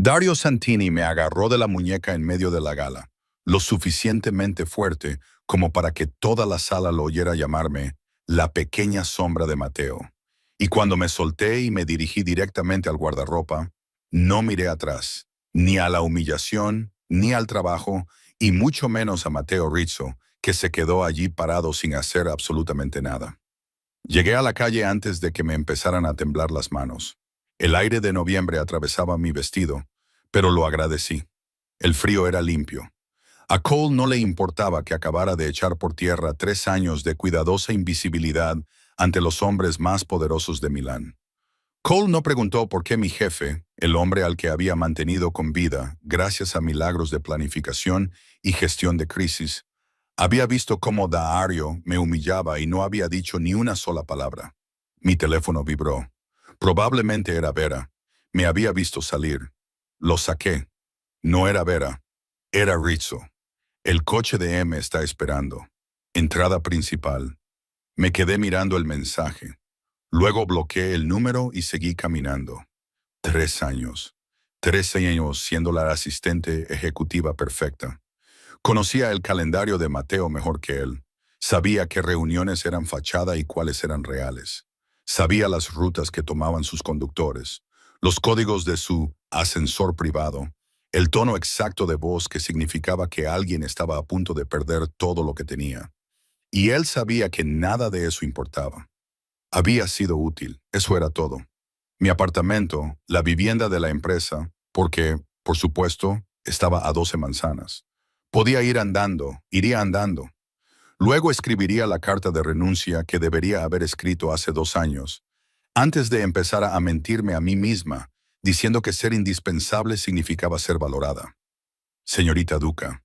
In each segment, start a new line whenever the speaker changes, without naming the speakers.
Dario Santini me agarró de la muñeca en medio de la gala, lo suficientemente fuerte como para que toda la sala lo oyera llamarme la pequeña sombra de Mateo. Y cuando me solté y me dirigí directamente al guardarropa, no miré atrás, ni a la humillación, ni al trabajo, y mucho menos a Mateo Rizzo, que se quedó allí parado sin hacer absolutamente nada. Llegué a la calle antes de que me empezaran a temblar las manos. El aire de noviembre atravesaba mi vestido, pero lo agradecí. El frío era limpio. A Cole no le importaba que acabara de echar por tierra 3 años de cuidadosa invisibilidad ante los hombres más poderosos de Milán. Cole no preguntó por qué mi jefe, el hombre al que había mantenido con vida gracias a milagros de planificación y gestión de crisis, había visto cómo Dario me humillaba y no había dicho ni una sola palabra. Mi teléfono vibró. Probablemente era Vera. Me había visto salir. Lo saqué. No era Vera. Era Rizzo. El coche de M está esperando. Entrada principal. Me quedé mirando el mensaje. Luego bloqueé el número y seguí caminando. 3 años. 3 años siendo la asistente ejecutiva perfecta. Conocía el calendario de Mateo mejor que él. Sabía qué reuniones eran fachada y cuáles eran reales. Sabía las rutas que tomaban sus conductores, los códigos de su ascensor privado, el tono exacto de voz que significaba que alguien estaba a punto de perder todo lo que tenía. Y él sabía que nada de eso importaba. Había sido útil, eso era todo. Mi apartamento, la vivienda de la empresa, porque, por supuesto, estaba a 12 manzanas. Podía ir andando, iría andando. Luego escribiría la carta de renuncia que debería haber escrito hace 2 años, antes de empezar a mentirme a mí misma, diciendo que ser indispensable significaba ser valorada. Señorita Duca.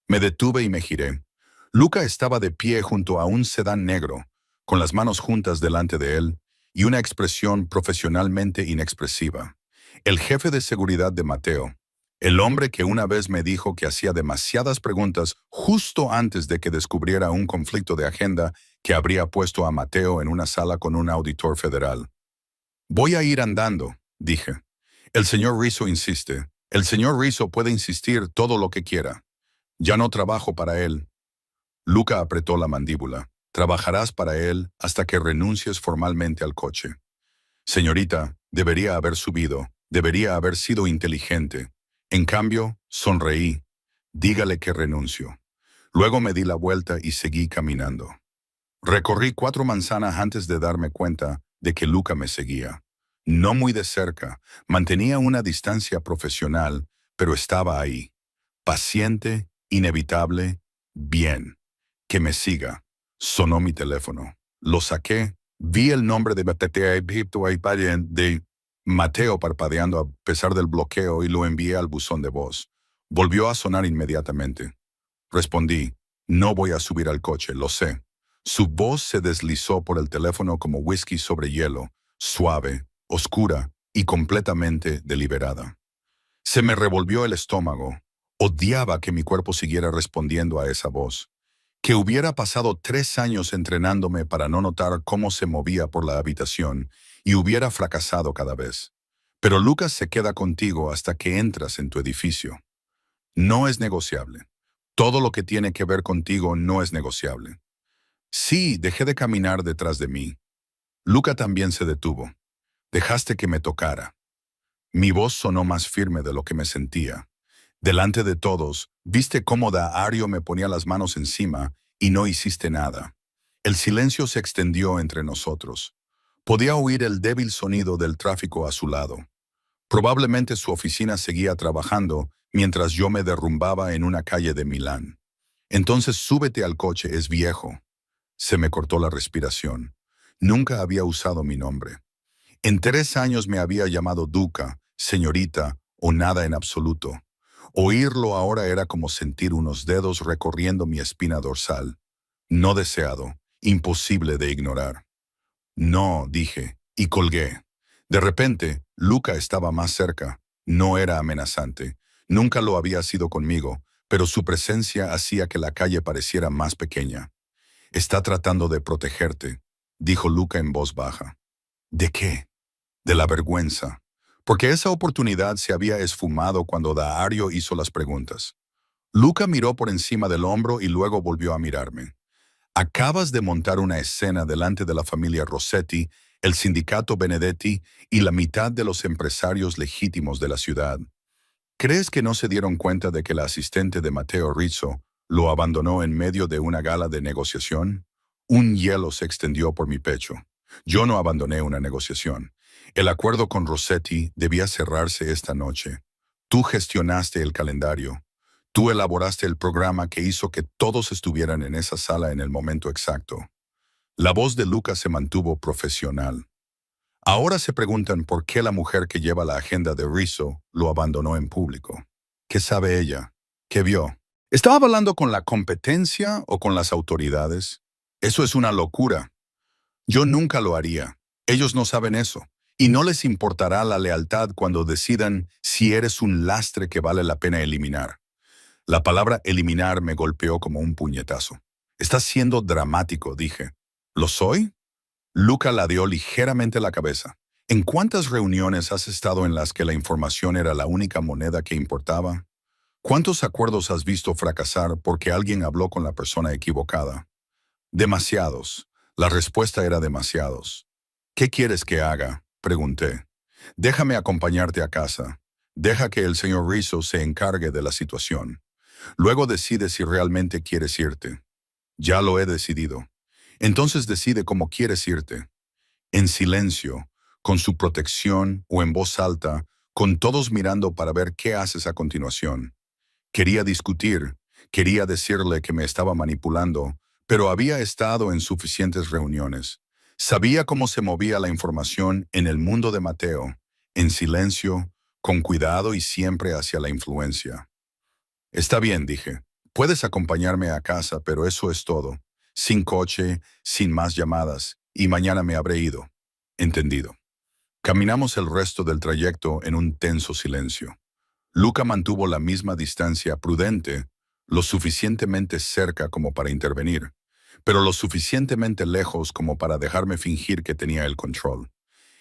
Me detuve y me giré. Luca estaba de pie junto a un sedán negro, con las manos juntas delante de él, y una expresión profesionalmente inexpresiva. El jefe de seguridad de Mateo. El hombre que una vez me dijo que hacía demasiadas preguntas justo antes de que descubriera un conflicto de agenda que habría puesto a Mateo en una sala con un auditor federal. Voy a ir andando, dije. El señor Rizzo insiste. El señor Rizzo puede insistir todo lo que quiera. Ya no trabajo para él. Luca apretó la mandíbula. Trabajarás para él hasta que renuncies formalmente al coche. Señorita, debería haber subido, debería haber sido inteligente. En cambio, sonreí. Dígale que renuncio. Luego me di la vuelta y seguí caminando. Recorrí 4 manzanas antes de darme cuenta de que Luca me seguía. No muy de cerca, mantenía una distancia profesional, pero estaba ahí. Paciente, inevitable, bien. Que me siga. Sonó mi teléfono. Lo saqué. Vi el nombre de Mateo parpadeando a pesar del bloqueo y lo envié al buzón de voz. Volvió a sonar inmediatamente. Respondí, no voy a subir al coche, lo sé. Su voz se deslizó por el teléfono como whisky sobre hielo, suave, oscura y completamente deliberada. Se me revolvió el estómago. Odiaba que mi cuerpo siguiera respondiendo a esa voz. Que hubiera pasado 3 años entrenándome para no notar cómo se movía por la habitación y hubiera fracasado cada vez. Pero Lucas se queda contigo hasta que entras en tu edificio. No es negociable. Todo lo que tiene que ver contigo no es negociable. Sí, dejé de caminar detrás de mí. Luca también se detuvo. Dejaste que me tocara. Mi voz sonó más firme de lo que me sentía. Delante de todos, viste cómo Dario me ponía las manos encima y no hiciste nada. El silencio se extendió entre nosotros. Podía oír el débil sonido del tráfico a su lado. Probablemente su oficina seguía trabajando mientras yo me derrumbaba en una calle de Milán. Entonces súbete al coche, es viejo. Se me cortó la respiración. Nunca había usado mi nombre. En 3 años me había llamado Duca, señorita o nada en absoluto. Oírlo ahora era como sentir unos dedos recorriendo mi espina dorsal. No deseado, imposible de ignorar. No, dije, y colgué. De repente, Luca estaba más cerca. No era amenazante. Nunca lo había sido conmigo, pero su presencia hacía que la calle pareciera más pequeña. Está tratando de protegerte, dijo Luca en voz baja. ¿De qué? De la vergüenza. porque esa oportunidad se había esfumado cuando Dario hizo las preguntas. Luca miró por encima del hombro y luego volvió a mirarme. Acabas de montar una escena delante de la familia Rossetti, el sindicato Benedetti y la mitad de los empresarios legítimos de la ciudad. ¿Crees que no se dieron cuenta de que la asistente de Matteo Rizzo lo abandonó en medio de una gala de negociación? Un hielo se extendió por mi pecho. Yo no abandoné una negociación. El acuerdo con Rossetti debía cerrarse esta noche. Tú gestionaste el calendario. Tú elaboraste el programa que hizo que todos estuvieran en esa sala en el momento exacto. La voz de Luca se mantuvo profesional. Ahora se preguntan por qué la mujer que lleva la agenda de Rizzo lo abandonó en público. ¿Qué sabe ella? ¿Qué vio? ¿Estaba hablando con la competencia o con las autoridades? Eso es una locura. Yo nunca lo haría. Ellos no saben eso. Y no les importará la lealtad cuando decidan si eres un lastre que vale la pena eliminar. La palabra eliminar me golpeó como un puñetazo. Estás siendo dramático, dije. ¿Lo soy? Luca ladeó ligeramente la cabeza. ¿En cuántas reuniones has estado en las que la información era la única moneda que importaba? ¿Cuántos acuerdos has visto fracasar porque alguien habló con la persona equivocada? Demasiados. La respuesta era demasiados. ¿Qué quieres que haga? Pregunté. Déjame acompañarte a casa. Deja que el señor Rizzo se encargue de la situación. Luego decide si realmente quieres irte. Ya lo he decidido. Entonces decide cómo quieres irte. En silencio, con su protección o en voz alta, con todos mirando para ver qué haces a continuación. Quería discutir, quería decirle que me estaba manipulando, pero había estado en suficientes reuniones. Sabía cómo se movía la información en el mundo de Matteo, en silencio, con cuidado y siempre hacia la influencia. Está bien, dije. Puedes acompañarme a casa, pero eso es todo. Sin coche, sin más llamadas, y mañana me habré ido. Entendido. Caminamos el resto del trayecto en un tenso silencio. Luca mantuvo la misma distancia prudente, lo suficientemente cerca como para intervenir, pero lo suficientemente lejos como para dejarme fingir que tenía el control.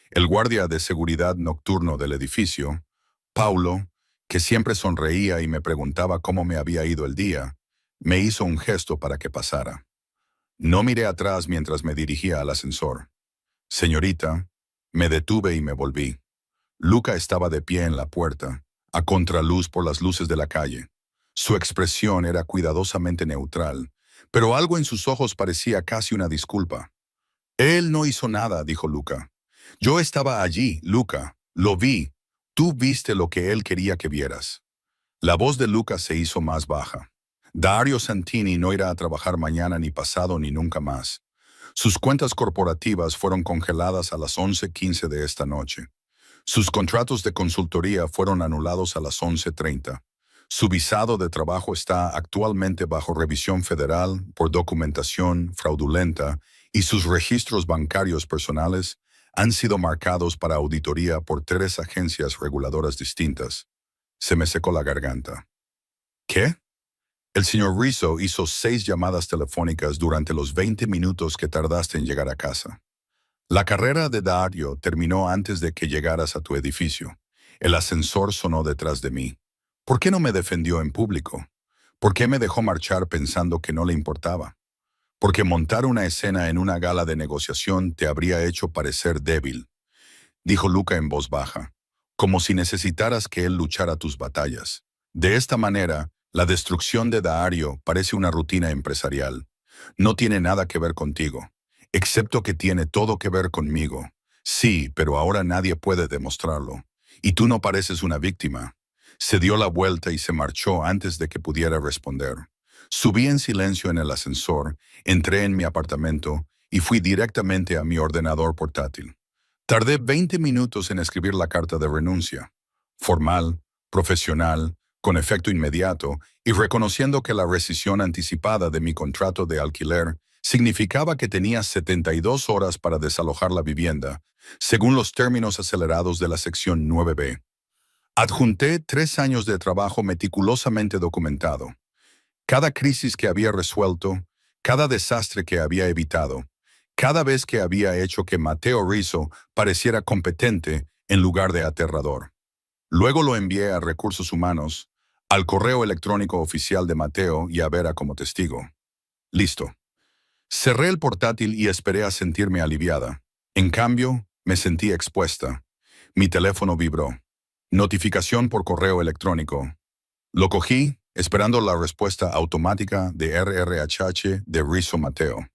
El guardia de seguridad nocturno del edificio, Paulo, que siempre sonreía y me preguntaba cómo me había ido el día, me hizo un gesto para que pasara. No miré atrás mientras me dirigía al ascensor. Señorita, me detuve y me volví. Luca estaba de pie en la puerta, a contraluz por las luces de la calle. Su expresión era cuidadosamente neutral, pero algo en sus ojos parecía casi una disculpa. Él no hizo nada, dijo Luca. Yo estaba allí, Luca. Lo vi. Tú viste lo que él quería que vieras. La voz de Luca se hizo más baja. Dario Santini no irá a trabajar mañana ni pasado ni nunca más. Sus cuentas corporativas fueron congeladas a las 11:15 de esta noche. Sus contratos de consultoría fueron anulados a las 11:30. Su visado de trabajo está actualmente bajo revisión federal por documentación fraudulenta y sus registros bancarios personales han sido marcados para auditoría por 3 agencias reguladoras distintas. Se me secó la garganta. ¿Qué? El señor Rizzo hizo 6 llamadas telefónicas durante los 20 minutos que tardaste en llegar a casa. La carrera de Dario terminó antes de que llegaras a tu edificio. El ascensor sonó detrás de mí. ¿Por qué no me defendió en público? ¿Por qué me dejó marchar pensando que no le importaba? Porque montar una escena en una gala de negociación te habría hecho parecer débil, dijo Luca en voz baja, como si necesitaras que él luchara tus batallas. De esta manera, la destrucción de Dario parece una rutina empresarial. No tiene nada que ver contigo, excepto que tiene todo que ver conmigo. Sí, pero ahora nadie puede demostrarlo. Y tú no pareces una víctima. Se dio la vuelta y se marchó antes de que pudiera responder. Subí en silencio en el ascensor, entré en mi apartamento y fui directamente a mi ordenador portátil. Tardé 20 minutos en escribir la carta de renuncia. Formal, profesional, con efecto inmediato y reconociendo que la rescisión anticipada de mi contrato de alquiler significaba que tenía 72 horas para desalojar la vivienda, según los términos acelerados de la sección 9B. Adjunté 3 años de trabajo meticulosamente documentado. Cada crisis que había resuelto, cada desastre que había evitado, cada vez que había hecho que Matteo Rizzo pareciera competente en lugar de aterrador. Luego lo envié a Recursos Humanos, al correo electrónico oficial de Mateo y a Vera como testigo. Listo. Cerré el portátil y esperé a sentirme aliviada. En cambio, me sentí expuesta. Mi teléfono vibró. Notificación por correo electrónico. Lo cogí, esperando la respuesta automática de RRHH de Rizzo Mateo.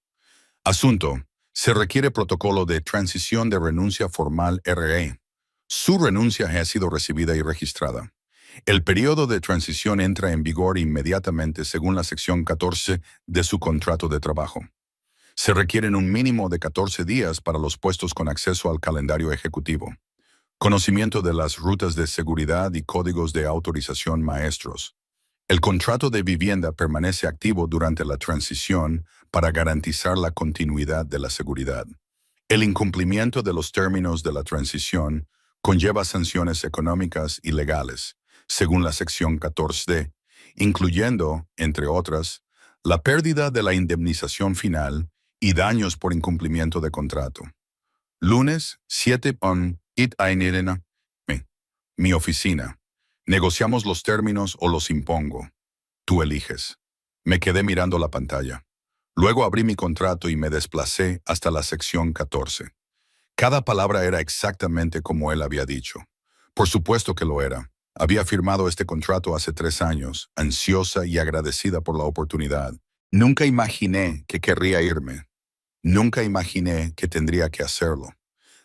Asunto. Se requiere protocolo de transición de renuncia formal RE. Su renuncia ha sido recibida y registrada. El periodo de transición entra en vigor inmediatamente según la sección 14 de su contrato de trabajo. Se requieren un mínimo de 14 días para los puestos con acceso al calendario ejecutivo. Conocimiento de las rutas de seguridad y códigos de autorización maestros. El contrato de vivienda permanece activo durante la transición para garantizar la continuidad de la seguridad. El incumplimiento de los términos de la transición conlleva sanciones económicas y legales, según la sección 14D, incluyendo, entre otras, la pérdida de la indemnización final y daños por incumplimiento de contrato. Lunes, 7 on it ainirena. Mi oficina. Negociamos los términos o los impongo. Tú eliges. Me quedé mirando la pantalla. Luego abrí mi contrato y me desplacé hasta la sección 14. Cada palabra era exactamente como él había dicho. Por supuesto que lo era. Había firmado este contrato hace 3 años, ansiosa y agradecida por la oportunidad. Nunca imaginé que querría irme. Nunca imaginé que tendría que hacerlo.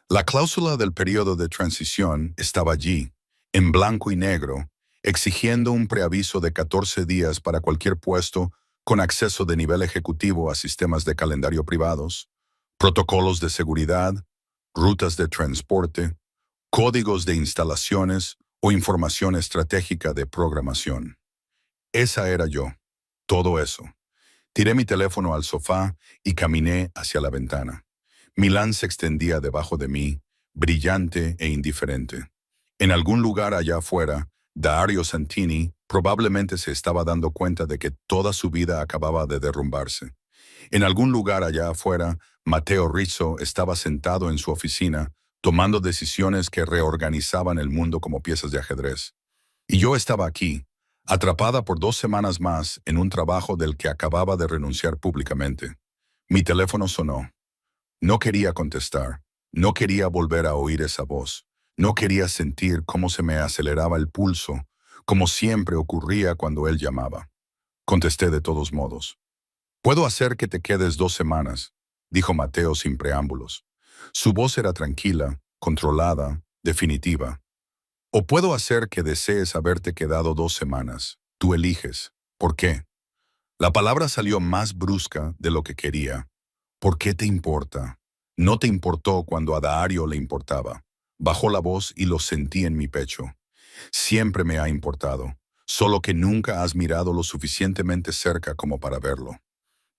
La cláusula del periodo de transición estaba allí, en blanco y negro, exigiendo un preaviso de 14 días para cualquier puesto con acceso de nivel ejecutivo a sistemas de calendario privados, protocolos de seguridad, rutas de transporte, códigos de instalaciones o información estratégica de programación. Esa era yo, todo eso. Tiré mi teléfono al sofá y caminé hacia la ventana. Milán se extendía debajo de mí, brillante e indiferente. En algún lugar allá afuera, Dario Santini probablemente se estaba dando cuenta de que toda su vida acababa de derrumbarse. En algún lugar allá afuera, Matteo Rizzo estaba sentado en su oficina, tomando decisiones que reorganizaban el mundo como piezas de ajedrez. Y yo estaba aquí, atrapada por 2 semanas más en un trabajo del que acababa de renunciar públicamente. Mi teléfono sonó. No quería contestar, no quería volver a oír esa voz, no quería sentir cómo se me aceleraba el pulso, como siempre ocurría cuando él llamaba. Contesté de todos modos. «Puedo hacer que te quedes 2 semanas», dijo Mateo sin preámbulos. Su voz era tranquila, controlada, definitiva. «O puedo hacer que desees haberte quedado 2 semanas. Tú eliges. ¿Por qué?» La palabra salió más brusca de lo que quería. «¿Por qué te importa?» No te importó cuando a Dario le importaba. Bajó la voz y lo sentí en mi pecho. Siempre me ha importado, solo que nunca has mirado lo suficientemente cerca como para verlo.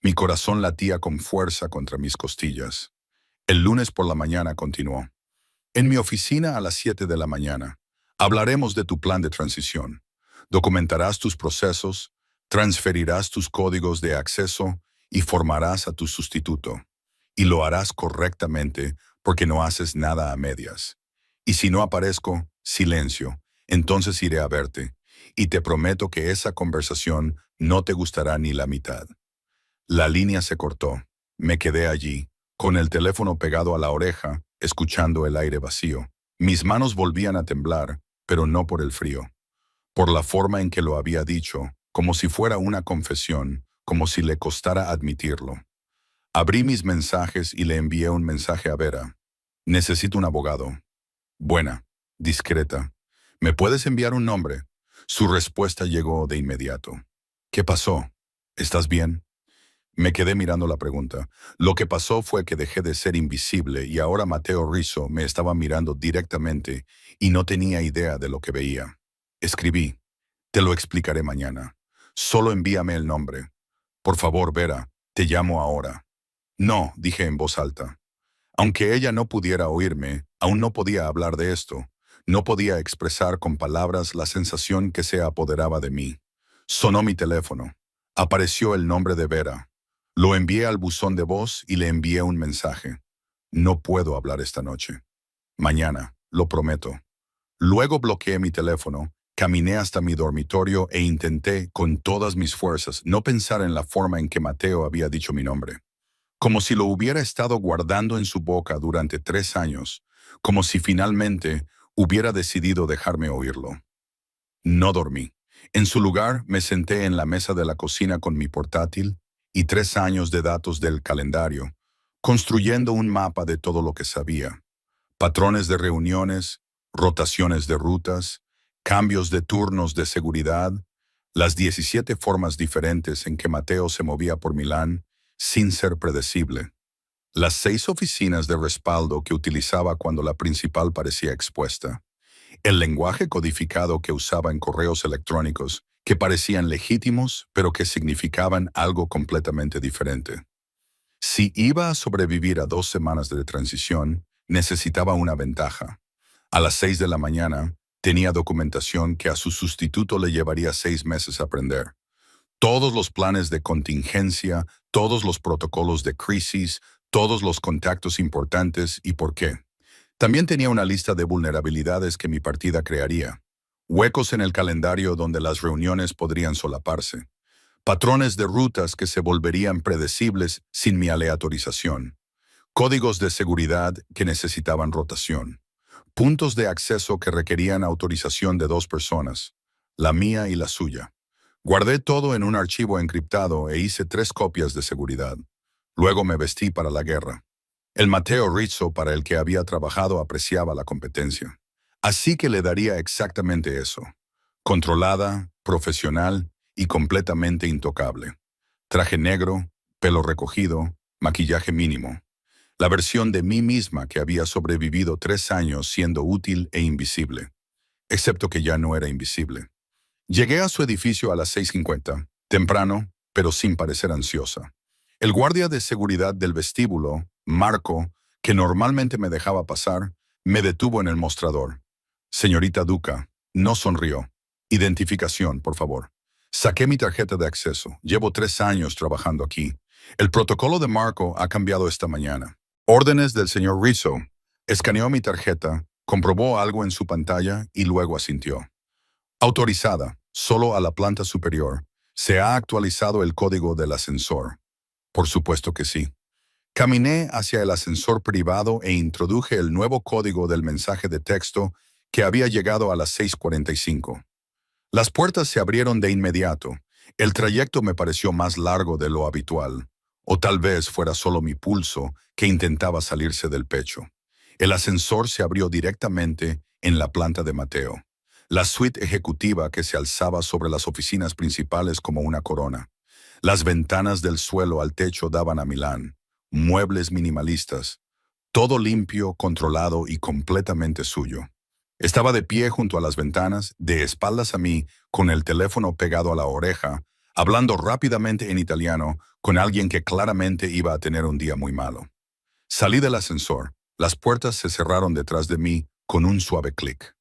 Mi corazón latía con fuerza contra mis costillas. El lunes por la mañana continuó. En mi oficina a las 7 de la mañana. Hablaremos de tu plan de transición. Documentarás tus procesos, transferirás tus códigos de acceso y formarás a tu sustituto. Y lo harás correctamente porque no haces nada a medias. Y si no aparezco, silencio, entonces iré a verte. Y te prometo que esa conversación no te gustará ni la mitad. La línea se cortó. Me quedé allí, con el teléfono pegado a la oreja, escuchando el aire vacío. Mis manos volvían a temblar, pero no por el frío. Por la forma en que lo había dicho, como si fuera una confesión, como si le costara admitirlo. Abrí mis mensajes y le envié un mensaje a Vera. «Necesito un abogado». «Buena, discreta. ¿Me puedes enviar un nombre?» Su respuesta llegó de inmediato. «¿Qué pasó? ¿Estás bien?» Me quedé mirando la pregunta. Lo que pasó fue que dejé de ser invisible y ahora Matteo Rizzo me estaba mirando directamente y no tenía idea de lo que veía. Escribí. «Te lo explicaré mañana. Solo envíame el nombre. Por favor, Vera, te llamo ahora». «No», dije en voz alta. Aunque ella no pudiera oírme, aún no podía hablar de esto. No podía expresar con palabras la sensación que se apoderaba de mí. Sonó mi teléfono. Apareció el nombre de Vera. Lo envié al buzón de voz y le envié un mensaje. «No puedo hablar esta noche. Mañana». lo prometo. Luego bloqueé mi teléfono, caminé hasta mi dormitorio e intenté, con todas mis fuerzas, no pensar en la forma en que Mateo había dicho mi nombre. Como si lo hubiera estado guardando en su boca durante 3 años, como si finalmente hubiera decidido dejarme oírlo. No dormí. En su lugar, me senté en la mesa de la cocina con mi portátil y 3 años de datos del calendario, construyendo un mapa de todo lo que sabía. Patrones de reuniones, rotaciones de rutas, cambios de turnos de seguridad, las 17 formas diferentes en que Mateo se movía por Milán sin ser predecible, las 6 oficinas de respaldo que utilizaba cuando la principal parecía expuesta, el lenguaje codificado que usaba en correos electrónicos que parecían legítimos pero que significaban algo completamente diferente. Si iba a sobrevivir a 2 semanas de transición, necesitaba una ventaja. A las 6 de la mañana, tenía documentación que a su sustituto le llevaría 6 meses aprender. Todos los planes de contingencia, todos los protocolos de crisis, todos los contactos importantes y por qué. También tenía una lista de vulnerabilidades que mi partida crearía. Huecos en el calendario donde las reuniones podrían solaparse. Patrones de rutas que se volverían predecibles sin mi aleatorización. Códigos de seguridad que necesitaban rotación. Puntos de acceso que requerían autorización de 2 personas, la mía y la suya. Guardé todo en un archivo encriptado e hice 3 copias de seguridad. Luego me vestí para la guerra. El Matteo Rizzo para el que había trabajado apreciaba la competencia. Así que le daría exactamente eso. Controlada, profesional y completamente intocable. Traje negro, pelo recogido, maquillaje mínimo. La versión de mí misma que había sobrevivido 3 años siendo útil e invisible. Excepto que ya no era invisible. Llegué a su edificio a las 6:50, temprano, pero sin parecer ansiosa. El guardia de seguridad del vestíbulo, Marco, que normalmente me dejaba pasar, me detuvo en el mostrador. Señorita Duca, no sonrió. Identificación, por favor. Saqué mi tarjeta de acceso. Llevo 3 años trabajando aquí. El protocolo de Marco ha cambiado esta mañana. Órdenes del señor Rizzo. Escaneó mi tarjeta, comprobó algo en su pantalla y luego asintió. Autorizada, solo a la planta superior. ¿Se ha actualizado el código del ascensor? Por supuesto que sí. Caminé hacia el ascensor privado e introduje el nuevo código del mensaje de texto que había llegado a las 6:45. Las puertas se abrieron de inmediato. El trayecto me pareció más largo de lo habitual, o tal vez fuera solo mi pulso que intentaba salirse del pecho. El ascensor se abrió directamente en la planta de Mateo. La suite ejecutiva que se alzaba sobre las oficinas principales como una corona. Las ventanas del suelo al techo daban a Milán. Muebles minimalistas. Todo limpio, controlado y completamente suyo. Estaba de pie junto a las ventanas, de espaldas a mí, con el teléfono pegado a la oreja, hablando rápidamente en italiano con alguien que claramente iba a tener un día muy malo. Salí del ascensor. Las puertas se cerraron detrás de mí con un suave clic.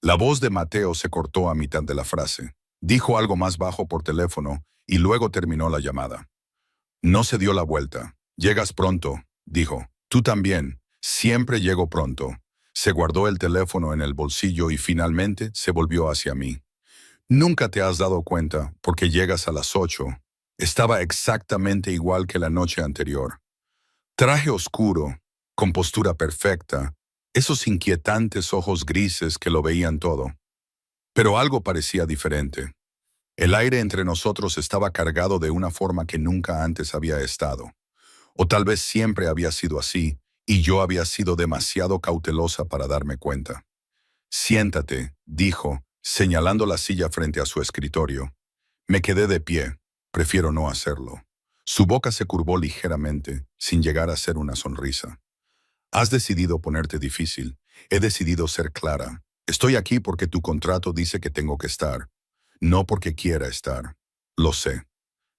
La voz de Mateo se cortó a mitad de la frase. Dijo algo más bajo por teléfono y luego terminó la llamada. No se dio la vuelta. Llegas pronto, dijo. Tú también. Siempre llego pronto. Se guardó el teléfono en el bolsillo y finalmente se volvió hacia mí. Nunca te has dado cuenta porque llegas a las 8. Estaba exactamente igual que la noche anterior. Traje oscuro, con postura perfecta, esos inquietantes ojos grises que lo veían todo. Pero algo parecía diferente. El aire entre nosotros estaba cargado de una forma que nunca antes había estado. O tal vez siempre había sido así, y yo había sido demasiado cautelosa para darme cuenta. Siéntate, dijo, señalando la silla frente a su escritorio. Me quedé de pie. Prefiero no hacerlo. Su boca se curvó ligeramente, sin llegar a ser una sonrisa. Has decidido ponerte difícil. He decidido ser clara. Estoy aquí porque tu contrato dice que tengo que estar. No porque quiera estar. Lo sé.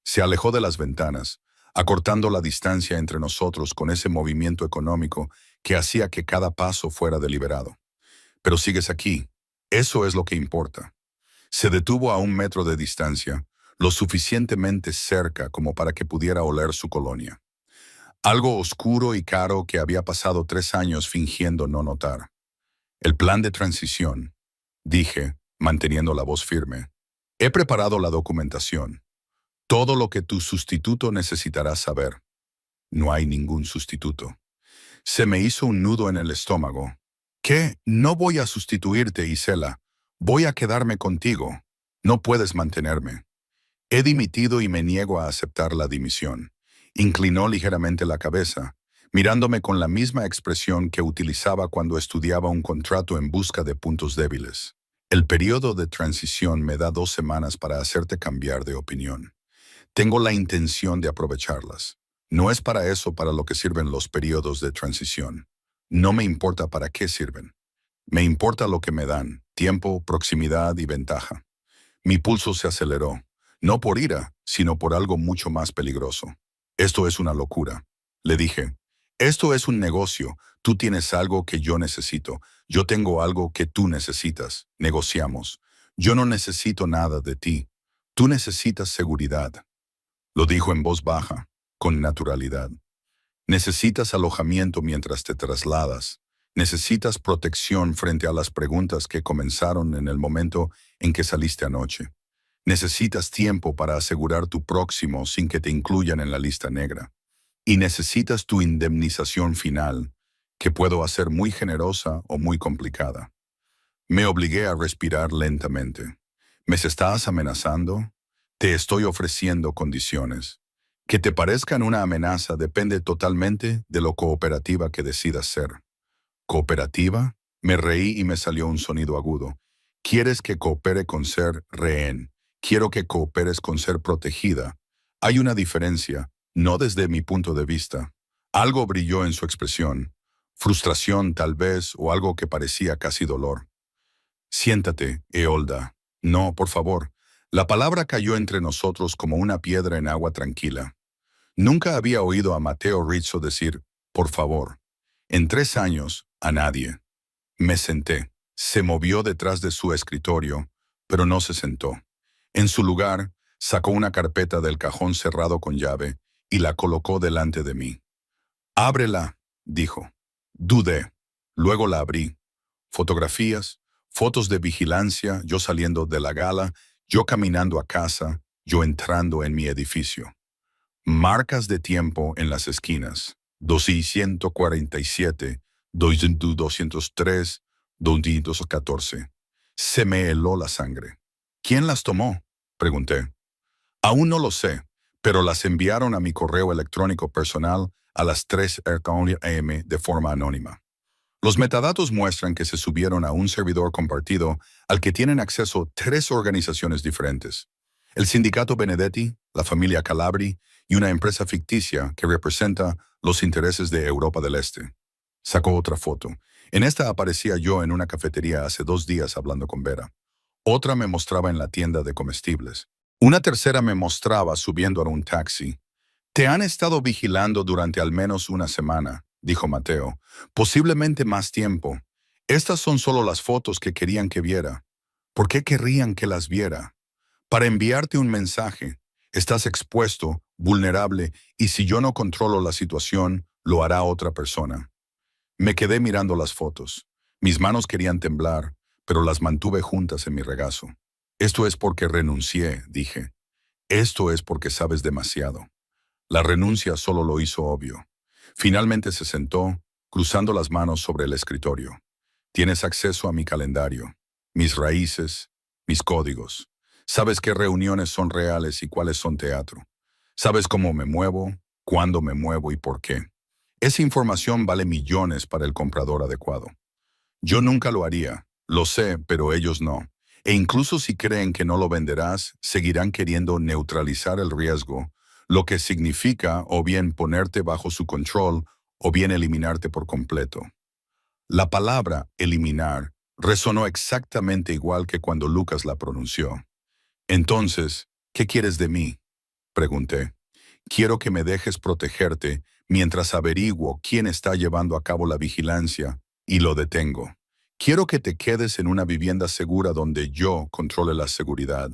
Se alejó de las ventanas, acortando la distancia entre nosotros con ese movimiento económico que hacía que cada paso fuera deliberado. Pero sigues aquí. Eso es lo que importa. Se detuvo a 1 metro de distancia, lo suficientemente cerca como para que pudiera oler su colonia. Algo oscuro y caro que había pasado 3 años fingiendo no notar. El plan de transición, dije, manteniendo la voz firme. He preparado la documentación. Todo lo que tu sustituto necesitará saber. No hay ningún sustituto. Se me hizo un nudo en el estómago. ¿Qué? No voy a sustituirte, Isela. Voy a quedarme contigo. No puedes mantenerme. He dimitido y me niego a aceptar la dimisión. Inclinó ligeramente la cabeza, mirándome con la misma expresión que utilizaba cuando estudiaba un contrato en busca de puntos débiles. El periodo de transición me da 2 semanas para hacerte cambiar de opinión. Tengo la intención de aprovecharlas. No es para eso para lo que sirven los periodos de transición. No me importa para qué sirven. Me importa lo que me dan: tiempo, proximidad y ventaja. Mi pulso se aceleró, no por ira, sino por algo mucho más peligroso. Esto es una locura, le dije. Esto es un negocio. Tú tienes algo que yo necesito. Yo tengo algo que tú necesitas. Negociamos. Yo no necesito nada de ti. Tú necesitas seguridad. Lo dijo en voz baja, con naturalidad. Necesitas alojamiento mientras te trasladas. Necesitas protección frente a las preguntas que comenzaron en el momento en que saliste anoche. Necesitas tiempo para asegurar tu próximo sin que te incluyan en la lista negra. Y necesitas tu indemnización final, que puedo hacer muy generosa o muy complicada. Me obligué a respirar lentamente. ¿Me estás amenazando? Te estoy ofreciendo condiciones. Que te parezcan una amenaza depende totalmente de lo cooperativa que decidas ser. ¿Cooperativa? Me reí y me salió un sonido agudo. ¿Quieres que coopere con ser rehén? Quiero que cooperes con ser protegida. Hay una diferencia, no desde mi punto de vista. Algo brilló en su expresión. Frustración, tal vez, o algo que parecía casi dolor. Siéntate, Eolda. No, por favor. La palabra cayó entre nosotros como una piedra en agua tranquila. Nunca había oído a Matteo Rizzo decir, por favor. En 3 años, a nadie. Me senté. Se movió detrás de su escritorio, pero no se sentó. En su lugar, sacó una carpeta del cajón cerrado con llave y la colocó delante de mí. Ábrela, dijo. Dudé. Luego la abrí. Fotografías, fotos de vigilancia, yo saliendo de la gala, yo caminando a casa, yo entrando en mi edificio. Marcas de tiempo en las esquinas. 247, 203, 214. Se me heló la sangre. ¿Quién las tomó? Pregunté. Aún no lo sé, pero las enviaron a mi correo electrónico personal a las 3:00 am de forma anónima. Los metadatos muestran que se subieron a un servidor compartido al que tienen acceso 3 organizaciones diferentes: el Sindicato Benedetti, la familia Calabri y una empresa ficticia que representa los intereses de Europa del Este. Sacó otra foto. En esta aparecía yo en una cafetería hace 2 días hablando con Vera. Otra me mostraba en la tienda de comestibles. Una tercera me mostraba subiendo a un taxi. Te han estado vigilando durante al menos una semana, dijo Mateo. Posiblemente más tiempo. Estas son solo las fotos que querían que viera. ¿Por qué querrían que las viera? Para enviarte un mensaje. Estás expuesto, vulnerable, y si yo no controlo la situación, lo hará otra persona. Me quedé mirando las fotos. Mis manos querían temblar, pero las mantuve juntas en mi regazo. Esto es porque renuncié, dije. Esto es porque sabes demasiado. La renuncia solo lo hizo obvio. Finalmente se sentó, cruzando las manos sobre el escritorio. Tienes acceso a mi calendario, mis raíces, mis códigos. Sabes qué reuniones son reales y cuáles son teatro. Sabes cómo me muevo, cuándo me muevo y por qué. Esa información vale millones para el comprador adecuado. Yo nunca lo haría, lo sé, pero ellos no. E incluso si creen que no lo venderás, seguirán queriendo neutralizar el riesgo, lo que significa o bien ponerte bajo su control o bien eliminarte por completo. La palabra eliminar resonó exactamente igual que cuando Lucas la pronunció. Entonces, ¿qué quieres de mí? Pregunté. Quiero que me dejes protegerte mientras averiguo quién está llevando a cabo la vigilancia y lo detengo. Quiero que te quedes en una vivienda segura donde yo controle la seguridad.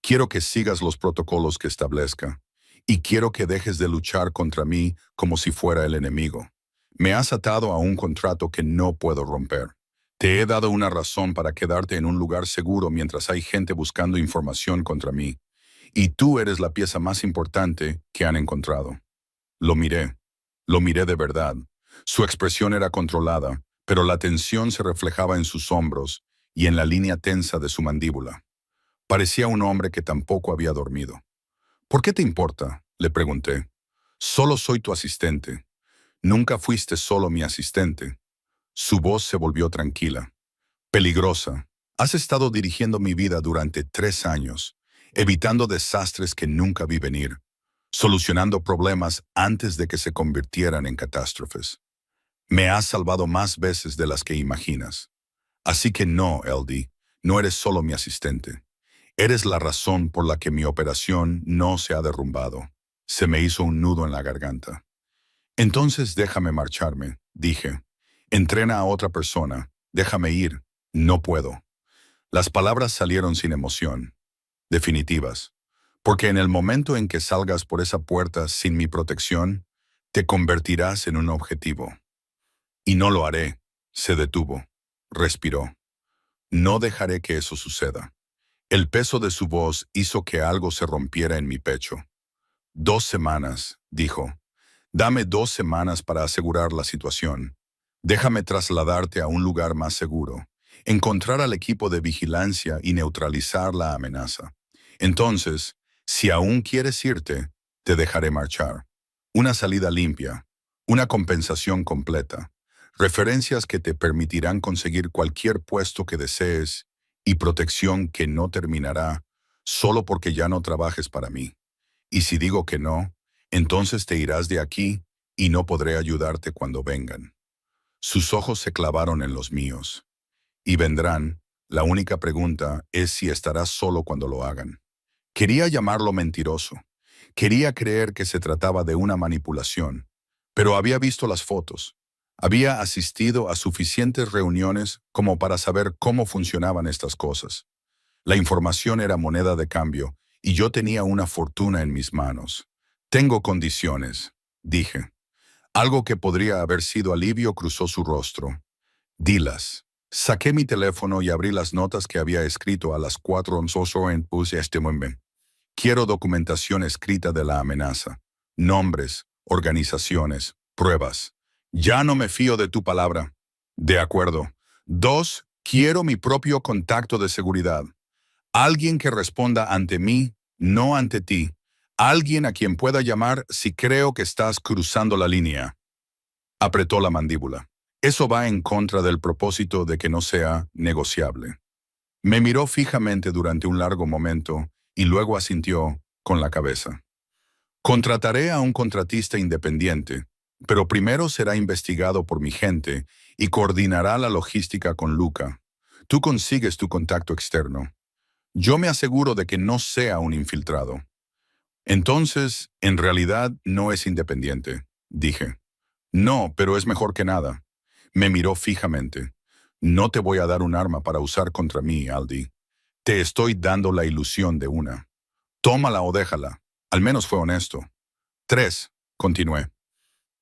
Quiero que sigas los protocolos que establezca. Y quiero que dejes de luchar contra mí como si fuera el enemigo. Me has atado a un contrato que no puedo romper. Te he dado una razón para quedarte en un lugar seguro mientras hay gente buscando información contra mí, y tú eres la pieza más importante que han encontrado. Lo miré. Lo miré de verdad. Su expresión era controlada, pero la tensión se reflejaba en sus hombros y en la línea tensa de su mandíbula. Parecía un hombre que tampoco había dormido. ¿Por qué te importa?, le pregunté. Solo soy tu asistente. Nunca fuiste solo mi asistente. Su voz se volvió tranquila. Peligrosa. Has estado dirigiendo mi vida durante 3 años, evitando desastres que nunca vi venir, solucionando problemas antes de que se convirtieran en catástrofes. Me has salvado más veces de las que imaginas. Así que no, LD, no eres solo mi asistente. Eres la razón por la que mi operación no se ha derrumbado. Se me hizo un nudo en la garganta. Entonces déjame marcharme, dije. Entrena a otra persona. Déjame ir. No puedo. Las palabras salieron sin emoción, definitivas, porque en el momento en que salgas por esa puerta sin mi protección, te convertirás en un objetivo. Y no lo haré. Se detuvo. Respiró. No dejaré que eso suceda. El peso de su voz hizo que algo se rompiera en mi pecho. 2 semanas, dijo. Dame 2 semanas para asegurar la situación. Déjame trasladarte a un lugar más seguro, encontrar al equipo de vigilancia y neutralizar la amenaza. Entonces, si aún quieres irte, te dejaré marchar. Una salida limpia, una compensación completa, referencias que te permitirán conseguir cualquier puesto que desees y protección que no terminará solo porque ya no trabajes para mí. Y si digo que no, entonces te irás de aquí y no podré ayudarte cuando vengan. Sus ojos se clavaron en los míos. Y vendrán. La única pregunta es si estarás solo cuando lo hagan. Quería llamarlo mentiroso. Quería creer que se trataba de una manipulación. Pero había visto las fotos. Había asistido a suficientes reuniones como para saber cómo funcionaban estas cosas. La información era moneda de cambio y yo tenía una fortuna en mis manos. Tengo condiciones, dije. Algo que podría haber sido alivio cruzó su rostro. Dilas. Saqué mi teléfono y abrí las notas que había escrito a las 4:11 en puse este momento. Quiero documentación escrita de la amenaza. Nombres, organizaciones, pruebas. Ya no me fío de tu palabra. De acuerdo. 2. Quiero mi propio contacto de seguridad. Alguien que responda ante mí, no ante ti. Alguien a quien pueda llamar si creo que estás cruzando la línea. Apretó la mandíbula. Eso va en contra del propósito de que no sea negociable. Me miró fijamente durante un largo momento y luego asintió con la cabeza. Contrataré a un contratista independiente, pero primero será investigado por mi gente y coordinará la logística con Luca. Tú consigues tu contacto externo. Yo me aseguro de que no sea un infiltrado. Entonces, en realidad no es independiente, dije. No, pero es mejor que nada. Me miró fijamente. No te voy a dar un arma para usar contra mí, Aldi. Te estoy dando la ilusión de una. Tómala o déjala. Al menos fue honesto. 3. Continué.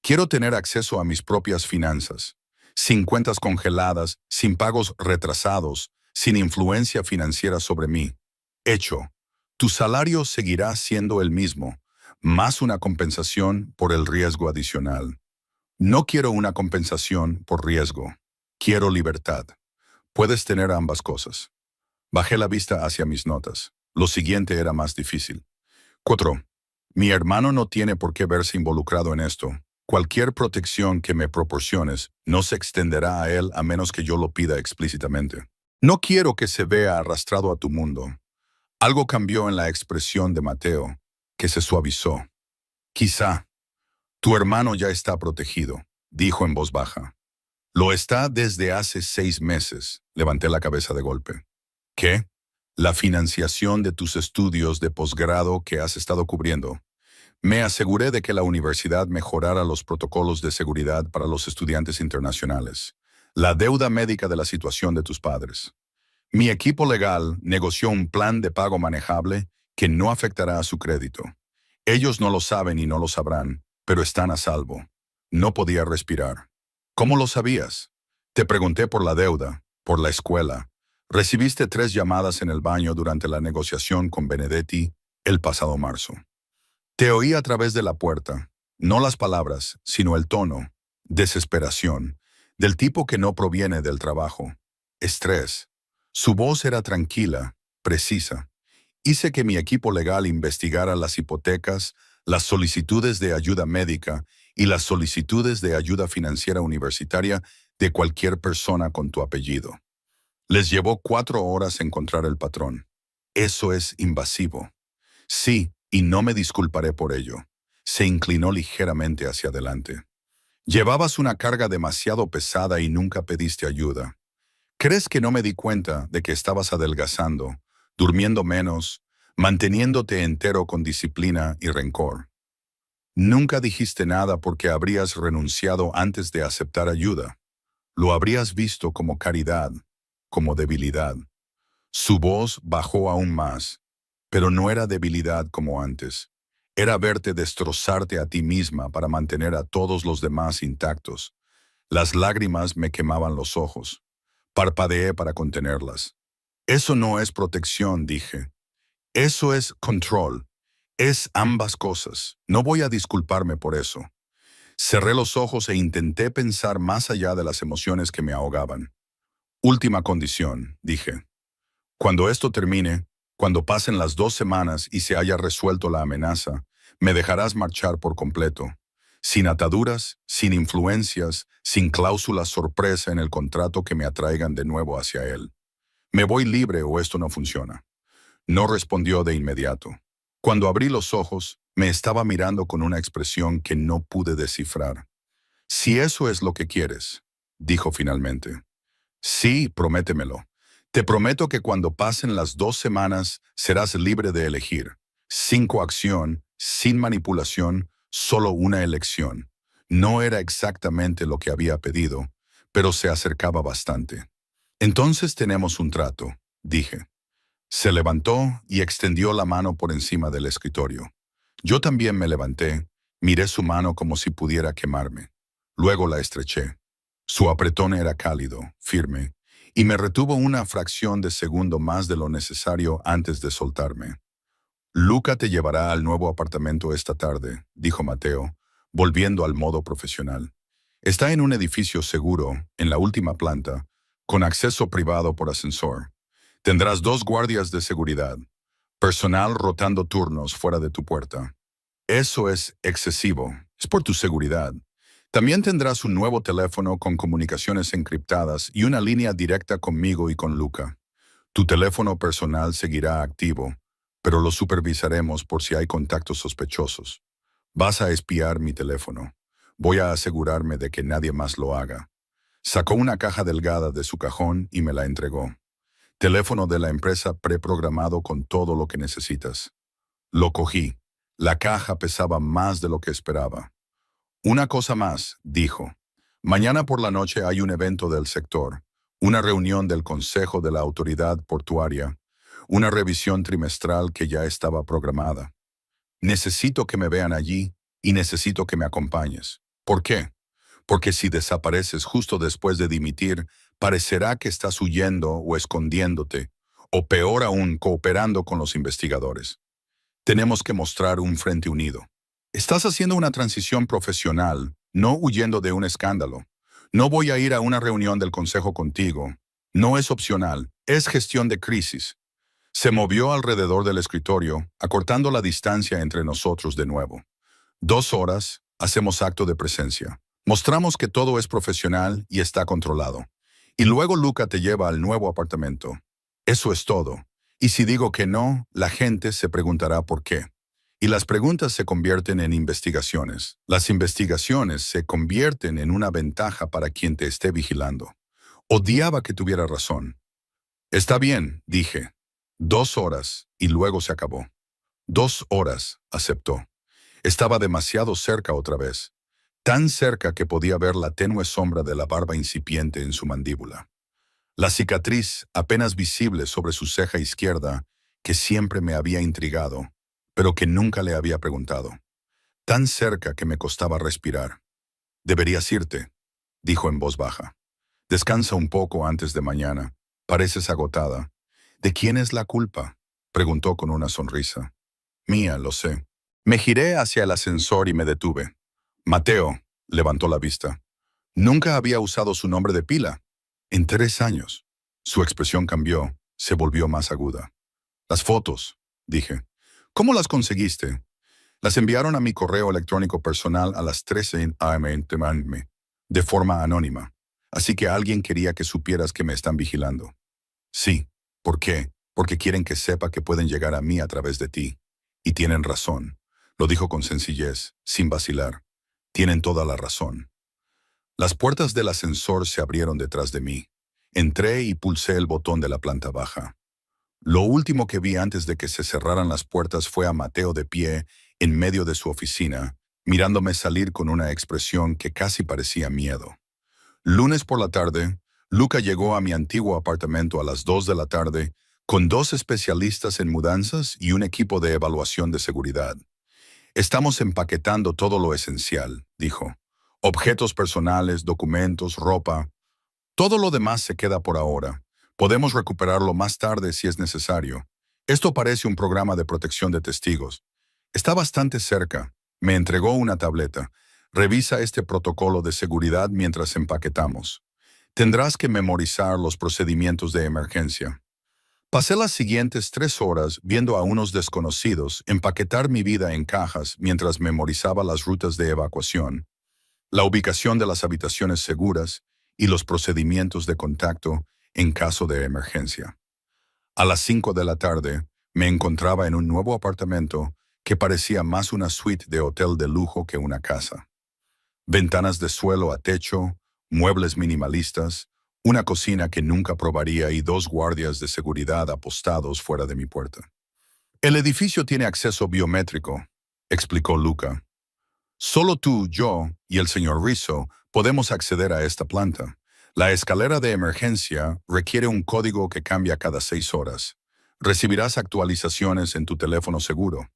Quiero tener acceso a mis propias finanzas. Sin cuentas congeladas, sin pagos retrasados, sin influencia financiera sobre mí. Hecho. Tu salario seguirá siendo el mismo, más una compensación por el riesgo adicional. No quiero una compensación por riesgo. Quiero libertad. Puedes tener ambas cosas. Bajé la vista hacia mis notas. Lo siguiente era más difícil. 4. Mi hermano no tiene por qué verse involucrado en esto. Cualquier protección que me proporciones no se extenderá a él a menos que yo lo pida explícitamente. No quiero que se vea arrastrado a tu mundo. Algo cambió en la expresión de Mateo, que se suavizó. Quizá. Tu hermano ya está protegido, dijo en voz baja. Lo está desde hace 6 meses. Levanté la cabeza de golpe. ¿Qué? La financiación de tus estudios de posgrado que has estado cubriendo. Me aseguré de que la universidad mejorara los protocolos de seguridad para los estudiantes internacionales. La deuda médica de la situación de tus padres. Mi equipo legal negoció un plan de pago manejable que no afectará a su crédito. Ellos no lo saben y no lo sabrán, pero están a salvo. No podía respirar. ¿Cómo lo sabías? Te pregunté por la deuda. por la escuela. Recibiste 3 llamadas en el baño durante la negociación con Benedetti el pasado marzo. Te oí a través de la puerta, no las palabras, sino el tono, desesperación, del tipo que no proviene del trabajo, estrés. Su voz era tranquila, precisa. Hice que mi equipo legal investigara las hipotecas, las solicitudes de ayuda médica y las solicitudes de ayuda financiera universitaria de cualquier persona con tu apellido. Les llevó 4 horas encontrar el patrón. Eso es invasivo. Sí, y no me disculparé por ello. Se inclinó ligeramente hacia adelante. Llevabas una carga demasiado pesada y nunca pediste ayuda. ¿Crees que no me di cuenta de que estabas adelgazando, durmiendo menos, manteniéndote entero con disciplina y rencor? Nunca dijiste nada porque habrías renunciado antes de aceptar ayuda. Lo habrías visto como caridad, como debilidad. Su voz bajó aún más, pero no era debilidad como antes. Era verte destrozarte a ti misma para mantener a todos los demás intactos. Las lágrimas me quemaban los ojos. Parpadeé para contenerlas. Eso no es protección, dije. Eso es control. Es ambas cosas. No voy a disculparme por eso. Cerré los ojos e intenté pensar más allá de las emociones que me ahogaban. Última condición, dije. Cuando esto termine, cuando pasen las 2 semanas y se haya resuelto la amenaza, me dejarás marchar por completo. Sin ataduras, sin influencias, sin cláusulas sorpresa en el contrato que me atraigan de nuevo hacia él. Me voy libre o esto no funciona. No respondió de inmediato. Cuando abrí los ojos, me estaba mirando con una expresión que no pude descifrar. Si eso es lo que quieres, dijo finalmente. Sí, prométemelo. Te prometo que cuando pasen las 2 semanas serás libre de elegir. Sin coacción, sin manipulación, solo una elección. No era exactamente lo que había pedido, pero se acercaba bastante. Entonces tenemos un trato, dije. Se levantó y extendió la mano por encima del escritorio. Yo también me levanté, miré su mano como si pudiera quemarme. Luego la estreché. Su apretón era cálido, firme, y me retuvo una fracción de segundo más de lo necesario antes de soltarme. Luca te llevará al nuevo apartamento esta tarde, dijo Mateo, volviendo al modo profesional. Está en un edificio seguro, en la última planta, con acceso privado por ascensor. Tendrás 2 guardias de seguridad, personal rotando turnos fuera de tu puerta. Eso es excesivo, es por tu seguridad. También tendrás un nuevo teléfono con comunicaciones encriptadas y una línea directa conmigo y con Luca. Tu teléfono personal seguirá activo, pero lo supervisaremos por si hay contactos sospechosos. Vas a espiar mi teléfono. Voy a asegurarme de que nadie más lo haga. Sacó una caja delgada de su cajón y me la entregó. Teléfono de la empresa preprogramado con todo lo que necesitas. Lo cogí. La caja pesaba más de lo que esperaba. Una cosa más, dijo. Mañana por la noche hay un evento del sector, una reunión del Consejo de la Autoridad Portuaria, una revisión trimestral que ya estaba programada. Necesito que me vean allí y necesito que me acompañes. ¿Por qué? Porque si desapareces justo después de dimitir, parecerá que estás huyendo o escondiéndote, o peor aún, cooperando con los investigadores. Tenemos que mostrar un frente unido. Estás haciendo una transición profesional, no huyendo de un escándalo. No voy a ir a una reunión del consejo contigo. No es opcional, es gestión de crisis. Se movió alrededor del escritorio, acortando la distancia entre nosotros de nuevo. 2 horas, hacemos acto de presencia. Mostramos que todo es profesional y está controlado. Y luego Luca te lleva al nuevo apartamento. Eso es todo. Y si digo que no, la gente se preguntará por qué. Y las preguntas se convierten en investigaciones. Las investigaciones se convierten en una ventaja para quien te esté vigilando. Odiaba que tuviera razón. Está bien, dije. 2 horas, y luego se acabó. 2 horas, aceptó. Estaba demasiado cerca otra vez. Tan cerca que podía ver la tenue sombra de la barba incipiente en su mandíbula. La cicatriz apenas visible sobre su ceja izquierda, que siempre me había intrigado, pero que nunca le había preguntado. Tan cerca que me costaba respirar. «Deberías irte», dijo en voz baja. Descansa un poco antes de mañana. Pareces agotada. ¿De quién es la culpa? Preguntó con una sonrisa. Mía, lo sé. Me giré hacia el ascensor y me detuve. Mateo, levantó la vista. Nunca había usado su nombre de pila. En 3 años. Su expresión cambió, se volvió más aguda. Las fotos, dije. ¿Cómo las conseguiste? Las enviaron a mi correo electrónico personal a las 13 a.m. de forma anónima. Así que alguien quería que supieras que me están vigilando. Sí. ¿Por qué? Porque quieren que sepa que pueden llegar a mí a través de ti. Y tienen razón. Lo dijo con sencillez, sin vacilar. Tienen toda la razón. Las puertas del ascensor se abrieron detrás de mí. Entré y pulsé el botón de la planta baja. Lo último que vi antes de que se cerraran las puertas fue a Mateo de pie en medio de su oficina, mirándome salir con una expresión que casi parecía miedo. Lunes por la tarde, Luca llegó a mi antiguo apartamento a las 2 de la tarde con 2 especialistas en mudanzas y un equipo de evaluación de seguridad. Estamos empaquetando todo lo esencial, dijo. Objetos personales, documentos, ropa. Todo lo demás se queda por ahora. Podemos recuperarlo más tarde si es necesario. Esto parece un programa de protección de testigos. Está bastante cerca. Me entregó una tableta. Revisa este protocolo de seguridad mientras empaquetamos. Tendrás que memorizar los procedimientos de emergencia. Pasé las siguientes 3 horas viendo a unos desconocidos empaquetar mi vida en cajas mientras memorizaba las rutas de evacuación, la ubicación de las habitaciones seguras y los procedimientos de contacto en caso de emergencia. A las 5 de la tarde me encontraba en un nuevo apartamento que parecía más una suite de hotel de lujo que una casa. Ventanas de suelo a techo, muebles minimalistas, una cocina que nunca probaría y 2 guardias de seguridad apostados fuera de mi puerta. El edificio tiene acceso biométrico, explicó Luca. Solo tú, yo y el señor Rizzo podemos acceder a esta planta. La escalera de emergencia requiere un código que cambia cada 6 horas. Recibirás actualizaciones en tu teléfono seguro.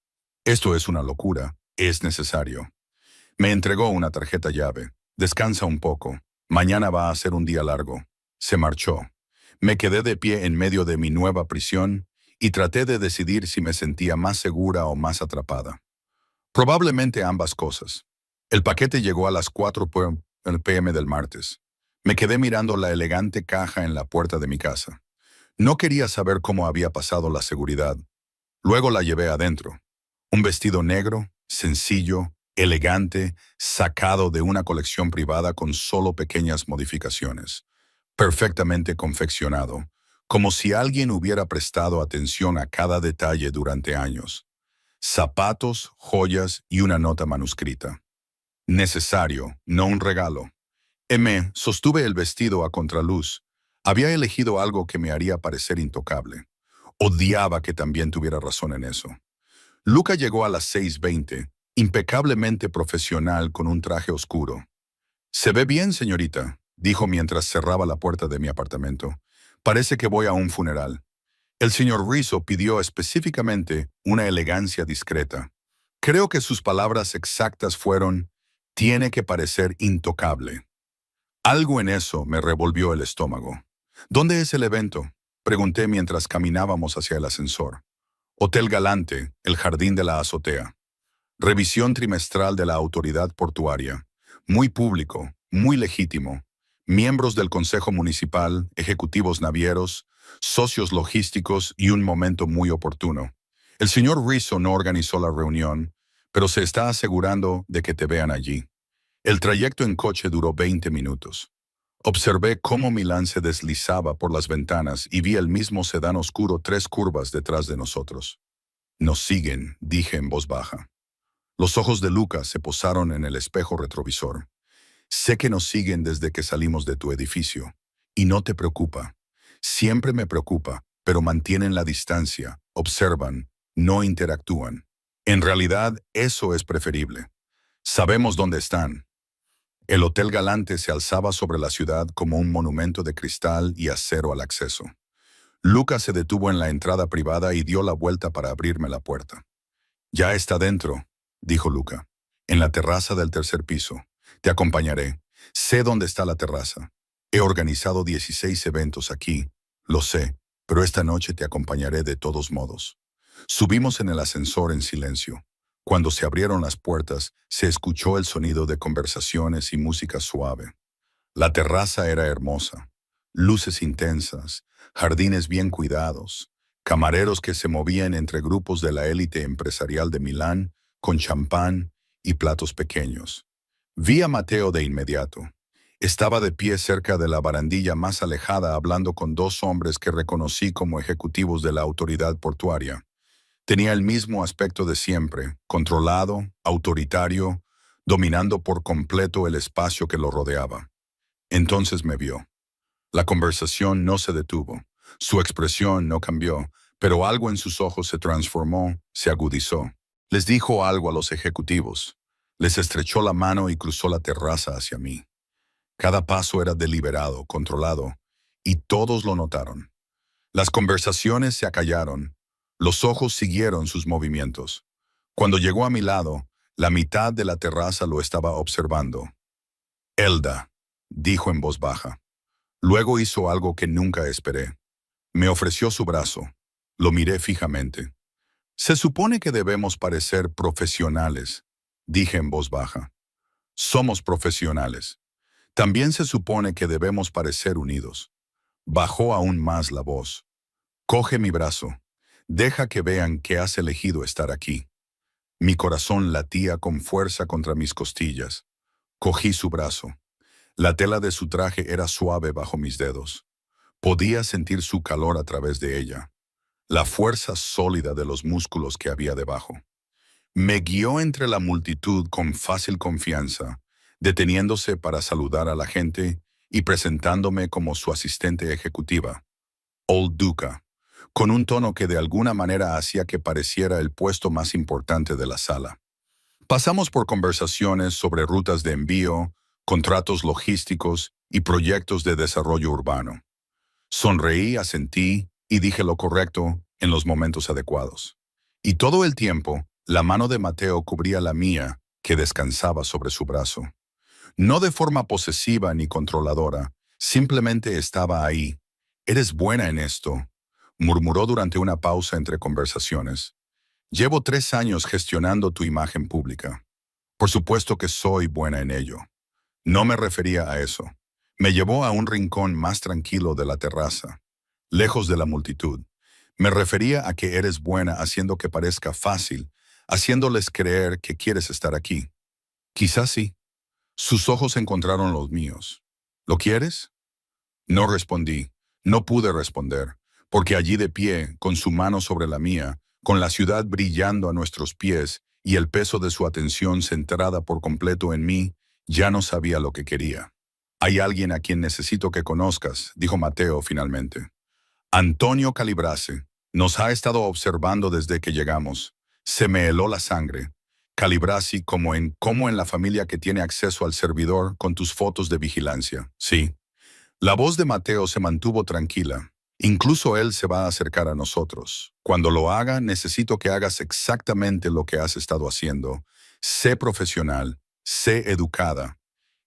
Esto es una locura. Es necesario. Me entregó una tarjeta llave. Descansa un poco. Mañana va a ser un día largo. Se marchó. Me quedé de pie en medio de mi nueva prisión y traté de decidir si me sentía más segura o más atrapada. Probablemente ambas cosas. El paquete llegó a las 4 p.m. del martes. Me quedé mirando la elegante caja en la puerta de mi casa. No quería saber cómo había pasado la seguridad. Luego la llevé adentro. Un vestido negro, sencillo, elegante, sacado de una colección privada con solo pequeñas modificaciones. Perfectamente confeccionado, como si alguien hubiera prestado atención a cada detalle durante años. Zapatos, joyas y una nota manuscrita. Necesario, no un regalo. Sostuve el vestido a contraluz. Había elegido algo que me haría parecer intocable. Odiaba que también tuviera razón en eso. Luca llegó a las 6:20, impecablemente profesional con un traje oscuro. «Se ve bien, señorita», dijo mientras cerraba la puerta de mi apartamento. «Parece que voy a un funeral». El señor Rizzo pidió específicamente una elegancia discreta. Creo que sus palabras exactas fueron, «tiene que parecer intocable». Algo en eso me revolvió el estómago. «¿Dónde es el evento?», pregunté mientras caminábamos hacia el ascensor. «Hotel Galante, el jardín de la azotea». Revisión trimestral de la autoridad portuaria. Muy público, muy legítimo. Miembros del Consejo Municipal, ejecutivos navieros, socios logísticos y un momento muy oportuno. El señor Rizzo no organizó la reunión, pero se está asegurando de que te vean allí. El trayecto en coche duró 20 minutos. Observé cómo Milán se deslizaba por las ventanas y vi el mismo sedán oscuro 3 curvas detrás de nosotros. «Nos siguen», dije en voz baja. Los ojos de Luca se posaron en el espejo retrovisor. «Sé que nos siguen desde que salimos de tu edificio. Y no te preocupa. Siempre me preocupa, pero mantienen la distancia, observan, no interactúan. En realidad, eso es preferible. Sabemos dónde están». El Hotel Galante se alzaba sobre la ciudad como un monumento de cristal y acero al acceso. Luca se detuvo en la entrada privada y dio la vuelta para abrirme la puerta. «Ya está dentro», dijo Luca, «en la terraza del tercer piso. Te acompañaré. Sé dónde está la terraza». He organizado 16 eventos aquí, lo sé, pero esta noche te acompañaré de todos modos. Subimos en el ascensor en silencio. Cuando se abrieron las puertas, se escuchó el sonido de conversaciones y música suave. La terraza era hermosa. Luces intensas, jardines bien cuidados, camareros que se movían entre grupos de la élite empresarial de Milán con champán y platos pequeños. Vi a Mateo de inmediato. Estaba de pie cerca de la barandilla más alejada hablando con dos hombres que reconocí como ejecutivos de la autoridad portuaria. Tenía el mismo aspecto de siempre, controlado, autoritario, dominando por completo el espacio que lo rodeaba. Entonces me vio. La conversación no se detuvo. Su expresión no cambió, pero algo en sus ojos se transformó, se agudizó. Les dijo algo a los ejecutivos. Les estrechó la mano y cruzó la terraza hacia mí. Cada paso era deliberado, controlado, y todos lo notaron. Las conversaciones se acallaron. Los ojos siguieron sus movimientos. Cuando llegó a mi lado, la mitad de la terraza lo estaba observando. Elda, dijo en voz baja. Luego hizo algo que nunca esperé. Me ofreció su brazo. Lo miré fijamente. Se supone que debemos parecer profesionales, dije en voz baja. Somos profesionales. También se supone que debemos parecer unidos. Bajó aún más la voz. Coge mi brazo. Deja que vean que has elegido estar aquí. Mi corazón latía con fuerza contra mis costillas. Cogí su brazo. La tela de su traje era suave bajo mis dedos. Podía sentir su calor a través de ella, la fuerza sólida de los músculos que había debajo. Me guió entre la multitud con fácil confianza, deteniéndose para saludar a la gente y presentándome como su asistente ejecutiva, Old Duca, con un tono que de alguna manera hacía que pareciera el puesto más importante de la sala. Pasamos por conversaciones sobre rutas de envío, contratos logísticos y proyectos de desarrollo urbano. Sonreí, asentí y dije lo correcto en los momentos adecuados. Y todo el tiempo, la mano de Mateo cubría la mía, que descansaba sobre su brazo. No de forma posesiva ni controladora, simplemente estaba ahí. «Eres buena en esto», murmuró durante una pausa entre conversaciones. «Llevo 3 años gestionando tu imagen pública. Por supuesto que soy buena en ello». No me refería a eso. Me llevó a un rincón más tranquilo de la terraza, lejos de la multitud. Me refería a que eres buena haciendo que parezca fácil, haciéndoles creer que quieres estar aquí. Quizás sí. Sus ojos encontraron los míos. ¿Lo quieres? No respondí. No pude responder, porque allí de pie, con su mano sobre la mía, con la ciudad brillando a nuestros pies y el peso de su atención centrada por completo en mí, ya no sabía lo que quería. «Hay alguien a quien necesito que conozcas», dijo Mateo finalmente. «Antonio Calibrase. Nos ha estado observando desde que llegamos. Se me heló la sangre. Calibrasi como en la familia que tiene acceso al servidor con tus fotos de vigilancia. Sí». La voz de Mateo se mantuvo tranquila. «Incluso él se va a acercar a nosotros. Cuando lo haga, necesito que hagas exactamente lo que has estado haciendo. Sé profesional, sé educada.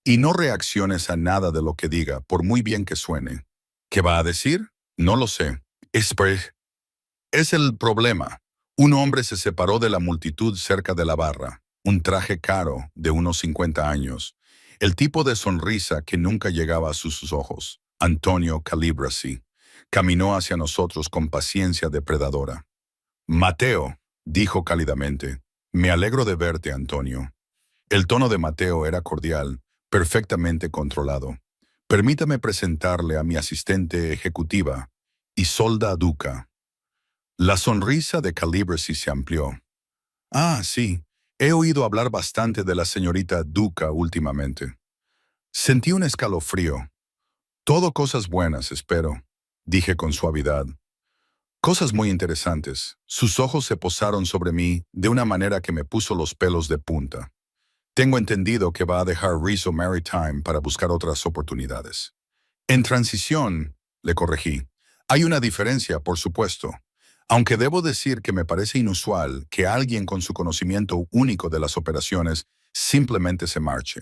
Y no reacciones a nada de lo que diga, por muy bien que suene. ¿Qué va a decir? No lo sé. Es el problema. Un hombre se separó de la multitud cerca de la barra. Un traje caro, de unos 50 años. El tipo de sonrisa que nunca llegaba a sus ojos. Antonio Calibrasi. Caminó hacia nosotros con paciencia depredadora. «Mateo», dijo cálidamente. «Me alegro de verte, Antonio». El tono de Mateo era cordial, perfectamente controlado. «Permítame presentarle a mi asistente ejecutiva, Isolda Duca». La sonrisa de Calibrasi se amplió. «Ah, sí, he oído hablar bastante de la señorita Duca últimamente». Sentí un escalofrío. «Todo cosas buenas, espero», dije con suavidad. «Cosas muy interesantes». Sus ojos se posaron sobre mí de una manera que me puso los pelos de punta. «Tengo entendido que va a dejar Rizzo Maritime para buscar otras oportunidades». «En transición», le corregí. «Hay una diferencia, por supuesto. Aunque debo decir que me parece inusual que alguien con su conocimiento único de las operaciones simplemente se marche.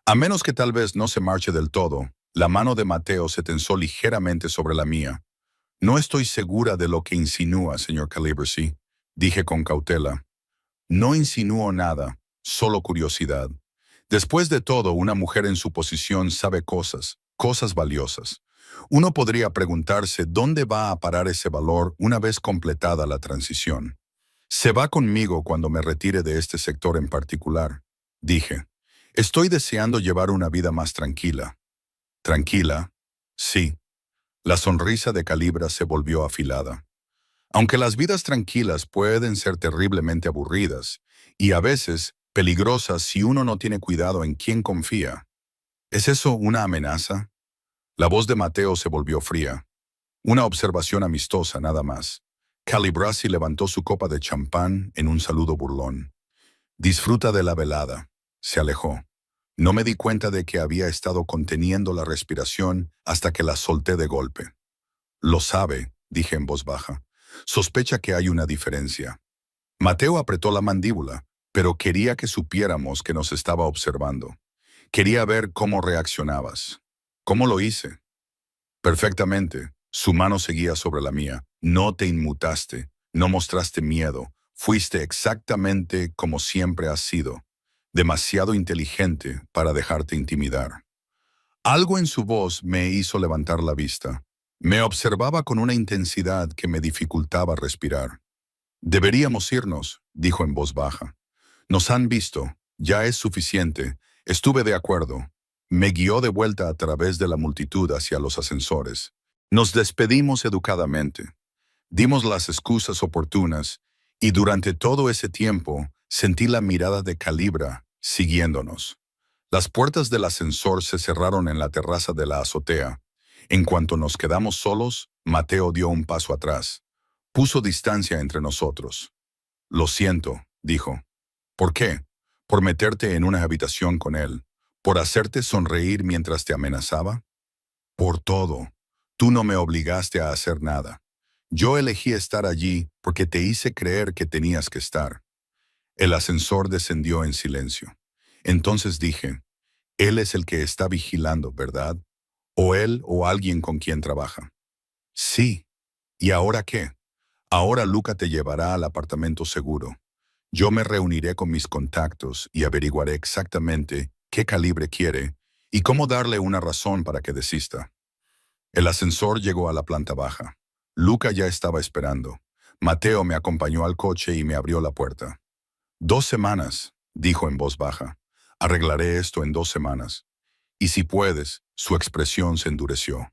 A menos que tal vez no se marche del todo, La mano de Mateo se tensó ligeramente sobre la mía. No estoy segura de lo que insinúa, señor Calibracy, dije con cautela. No insinúo nada, solo curiosidad. Después de todo, una mujer en su posición sabe cosas valiosas. Uno podría preguntarse dónde va a parar ese valor una vez completada la transición. Se va conmigo cuando me retire de este sector en particular, dije. Estoy deseando llevar una vida más tranquila. ¿Tranquila? Sí. La sonrisa de Calibra se volvió afilada. Aunque las vidas tranquilas pueden ser terriblemente aburridas y a veces peligrosas si uno no tiene cuidado en quién confía. ¿Es eso una amenaza? La voz de Mateo se volvió fría. Una observación amistosa nada más. Calibrasi levantó su copa de champán en un saludo burlón. Disfruta de la velada. Se alejó. No me di cuenta de que había estado conteniendo la respiración hasta que la solté de golpe. Lo sabe, dije en voz baja. Sospecha que hay una diferencia. Mateo apretó la mandíbula, pero quería que supiéramos que nos estaba observando. Quería ver cómo reaccionabas. ¿Cómo lo hice? Perfectamente. Su mano seguía sobre la mía. No te inmutaste, no mostraste miedo. Fuiste exactamente como siempre has sido. Demasiado inteligente para dejarte intimidar. Algo en su voz me hizo levantar la vista. Me observaba con una intensidad que me dificultaba respirar. Deberíamos irnos, dijo en voz baja. Nos han visto, ya es suficiente. Estuve de acuerdo. Me guió de vuelta a través de la multitud hacia los ascensores. Nos despedimos educadamente. Dimos las excusas oportunas y durante todo ese tiempo sentí la mirada de Calibra siguiéndonos. Las puertas del ascensor se cerraron en la terraza de la azotea. En cuanto nos quedamos solos, Mateo dio un paso atrás. Puso distancia entre nosotros. Lo siento, dijo. ¿Por qué? ¿Por meterte en una habitación con él? ¿Por hacerte sonreír mientras te amenazaba? Por todo. Tú no me obligaste a hacer nada. Yo elegí estar allí porque te hice creer que tenías que estar. El ascensor descendió en silencio. Entonces dije, él es el que está vigilando, ¿verdad? O él o alguien con quien trabaja. Sí. ¿Y ahora qué? Ahora Luca te llevará al apartamento seguro. Yo me reuniré con mis contactos y averiguaré exactamente qué calibre quiere y cómo darle una razón para que desista. El ascensor llegó a la planta baja. Luca ya estaba esperando. Mateo me acompañó al coche y me abrió la puerta. 2 semanas, dijo en voz baja. Arreglaré esto en 2 semanas. Y si puedes, su expresión se endureció.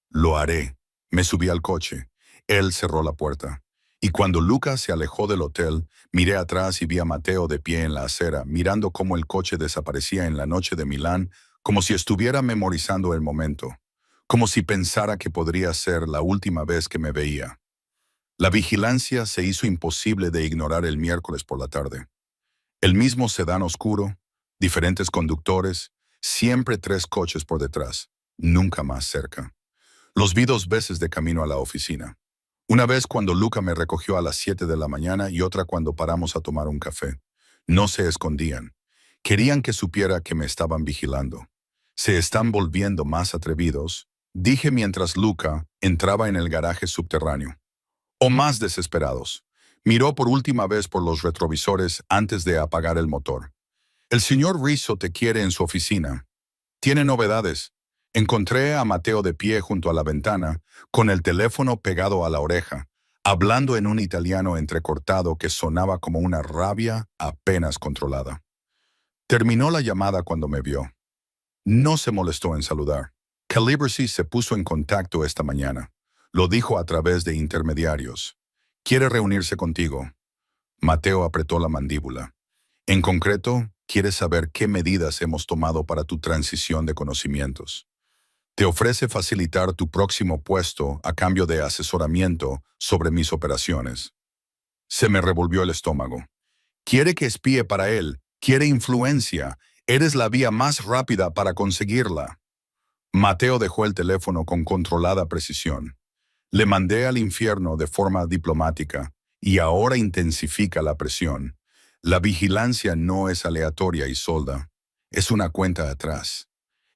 Lo haré. Me subí al coche. Él cerró la puerta. Y cuando Luca se alejó del hotel, miré atrás y vi a Mateo de pie en la acera, mirando cómo el coche desaparecía en la noche de Milán, como si estuviera memorizando el momento, como si pensara que podría ser la última vez que me veía. La vigilancia se hizo imposible de ignorar el miércoles por la tarde. El mismo sedán oscuro, diferentes conductores, siempre 3 coches por detrás, nunca más cerca. Los vi 2 veces de camino a la oficina. Una vez cuando Luca me recogió a las 7 de la mañana y otra cuando paramos a tomar un café. No se escondían. Querían que supiera que me estaban vigilando. Se están volviendo más atrevidos, dije mientras Luca entraba en el garaje subterráneo. O más desesperados. Miró por última vez por los retrovisores antes de apagar el motor. El señor Rizzo te quiere en su oficina. Tiene novedades. Encontré a Mateo de pie junto a la ventana, con el teléfono pegado a la oreja, hablando en un italiano entrecortado que sonaba como una rabia apenas controlada. Terminó la llamada cuando me vio. No se molestó en saludar. Calibracy se puso en contacto esta mañana. Lo dijo a través de intermediarios. Quiere reunirse contigo. Mateo apretó la mandíbula. En concreto, quiere saber qué medidas hemos tomado para tu transición de conocimientos. Te ofrece facilitar tu próximo puesto a cambio de asesoramiento sobre mis operaciones. Se me revolvió el estómago. Quiere que espíe para él, quiere influencia. Eres la vía más rápida para conseguirla. Mateo dejó el teléfono con controlada precisión. Le mandé al infierno de forma diplomática y ahora intensifica la presión. La vigilancia no es aleatoria, Isolda. Es una cuenta atrás.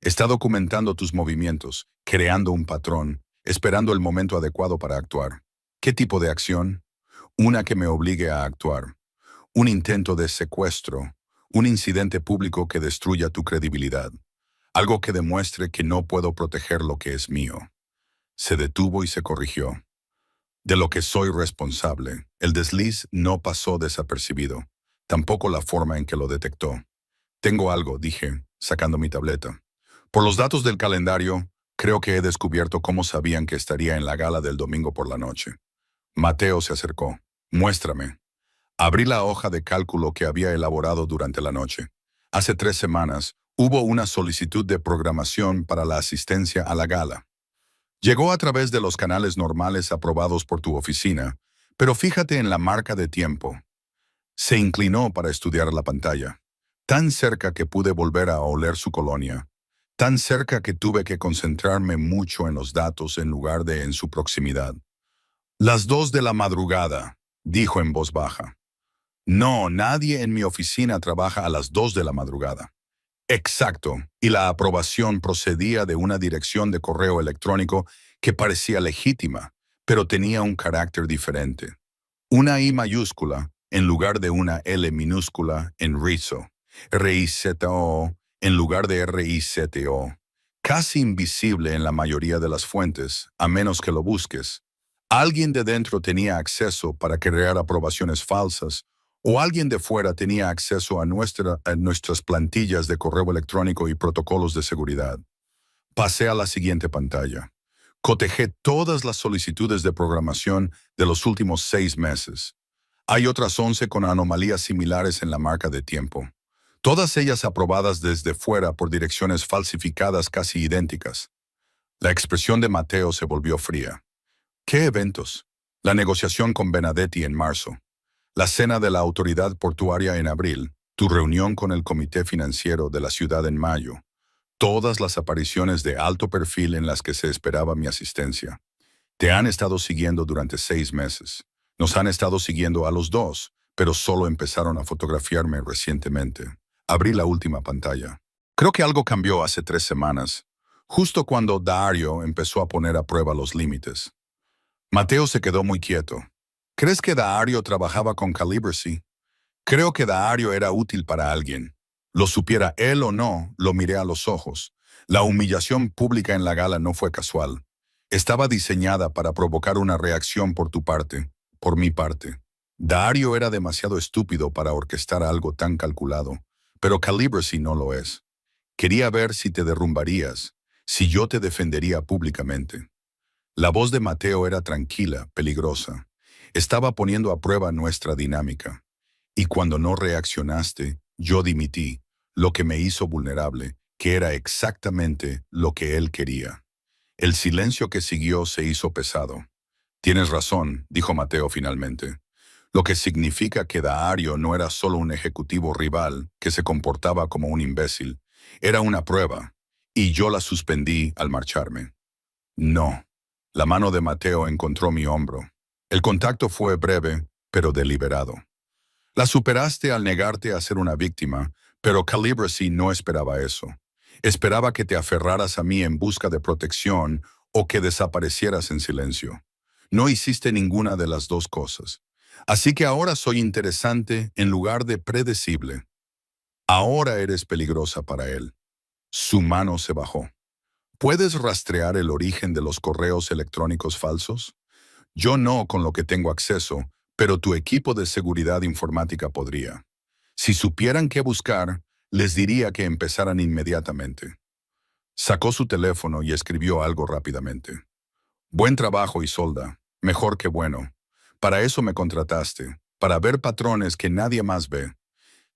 Está documentando tus movimientos, creando un patrón, esperando el momento adecuado para actuar. ¿Qué tipo de acción? Una que me obligue a actuar. Un intento de secuestro. Un incidente público que destruya tu credibilidad. Algo que demuestre que no puedo proteger lo que es mío. Se detuvo y se corrigió. De lo que soy responsable, el desliz no pasó desapercibido, tampoco la forma en que lo detectó. Tengo algo, dije, sacando mi tableta. Por los datos del calendario, creo que he descubierto cómo sabían que estaría en la gala del domingo por la noche. Mateo se acercó. Muéstrame. Abrí la hoja de cálculo que había elaborado durante la noche. Hace 3 semanas, hubo una solicitud de programación para la asistencia a la gala. Llegó a través de los canales normales aprobados por tu oficina, pero fíjate en la marca de tiempo. Se inclinó para estudiar la pantalla. Tan cerca que pude volver a oler su colonia. Tan cerca que tuve que concentrarme mucho en los datos en lugar de en su proximidad. Las 2 de la madrugada, dijo en voz baja. No, nadie en mi oficina trabaja a las 2 de la madrugada. Exacto, y la aprobación procedía de una dirección de correo electrónico que parecía legítima, pero tenía un carácter diferente. Una I mayúscula en lugar de una L minúscula en Rizzo, R-I-Z-O en lugar de R-I-Z-O, casi invisible en la mayoría de las fuentes, a menos que lo busques. Alguien de dentro tenía acceso para crear aprobaciones falsas, o alguien de fuera tenía acceso a nuestras plantillas de correo electrónico y protocolos de seguridad. Pasé a la siguiente pantalla. Cotejé todas las solicitudes de programación de los últimos 6 meses. Hay otras 11 con anomalías similares en la marca de tiempo. Todas ellas aprobadas desde fuera por direcciones falsificadas casi idénticas. La expresión de Mateo se volvió fría. ¿Qué eventos? La negociación con Benedetti en marzo. La cena de la autoridad portuaria en abril. Tu reunión con el comité financiero de la ciudad en mayo. Todas las apariciones de alto perfil en las que se esperaba mi asistencia. Te han estado siguiendo durante 6 meses. Nos han estado siguiendo a los dos, pero solo empezaron a fotografiarme recientemente. Abrí la última pantalla. Creo que algo cambió hace 3 semanas, justo cuando Dario empezó a poner a prueba los límites. Mateo se quedó muy quieto. ¿Crees que Dario trabajaba con Calibracy? Creo que Dario era útil para alguien. Lo supiera él o no, lo miré a los ojos. La humillación pública en la gala no fue casual. Estaba diseñada para provocar una reacción por tu parte, por mi parte. Dario era demasiado estúpido para orquestar algo tan calculado, pero Calibracy no lo es. Quería ver si te derrumbarías, si yo te defendería públicamente. La voz de Mateo era tranquila, peligrosa. Estaba poniendo a prueba nuestra dinámica. Y cuando no reaccionaste, yo dimití, lo que me hizo vulnerable, que era exactamente lo que él quería. El silencio que siguió se hizo pesado. Tienes razón, dijo Mateo finalmente. Lo que significa que Dario no era solo un ejecutivo rival que se comportaba como un imbécil. Era una prueba, y yo la suspendí al marcharme. No. La mano de Mateo encontró mi hombro. El contacto fue breve, pero deliberado. La superaste al negarte a ser una víctima, pero Calibracy no esperaba eso. Esperaba que te aferraras a mí en busca de protección o que desaparecieras en silencio. No hiciste ninguna de las dos cosas. Así que ahora soy interesante en lugar de predecible. Ahora eres peligrosa para él. Su mano se bajó. ¿Puedes rastrear el origen de los correos electrónicos falsos? Yo no con lo que tengo acceso, pero tu equipo de seguridad informática podría. Si supieran qué buscar, les diría que empezaran inmediatamente. Sacó su teléfono y escribió algo rápidamente. Buen trabajo, Isolda. Mejor que bueno. Para eso me contrataste, para ver patrones que nadie más ve.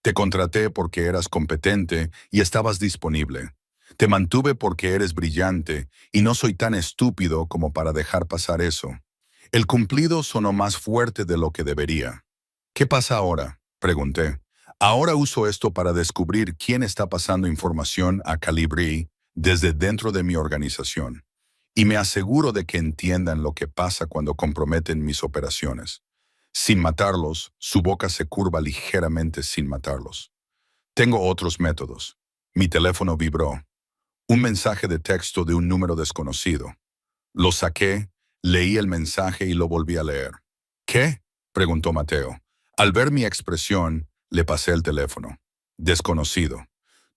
Te contraté porque eras competente y estabas disponible. Te mantuve porque eres brillante y no soy tan estúpido como para dejar pasar eso. El cumplido sonó más fuerte de lo que debería. ¿Qué pasa ahora?, pregunté. Ahora uso esto para descubrir quién está pasando información a Calibri desde dentro de mi organización. Y me aseguro de que entiendan lo que pasa cuando comprometen mis operaciones. Sin matarlos, su boca se curva ligeramente sin matarlos. Tengo otros métodos. Mi teléfono vibró. Un mensaje de texto de un número desconocido. Lo saqué, leí el mensaje y lo volví a leer. ¿Qué? Preguntó Mateo. Al ver mi expresión, le pasé el teléfono. Desconocido.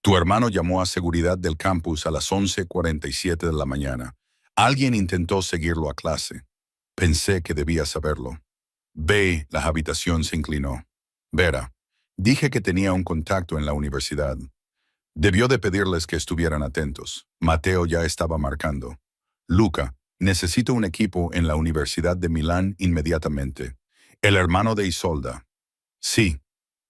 Tu hermano llamó a seguridad del campus a las 11:47 de la mañana. Alguien intentó seguirlo a clase. Pensé que debía saberlo. La habitación se inclinó. Vera, dije que tenía un contacto en la universidad. Debió de pedirles que estuvieran atentos. Mateo ya estaba marcando. Luca, necesito un equipo en la Universidad de Milán inmediatamente. El hermano de Isolda. Sí,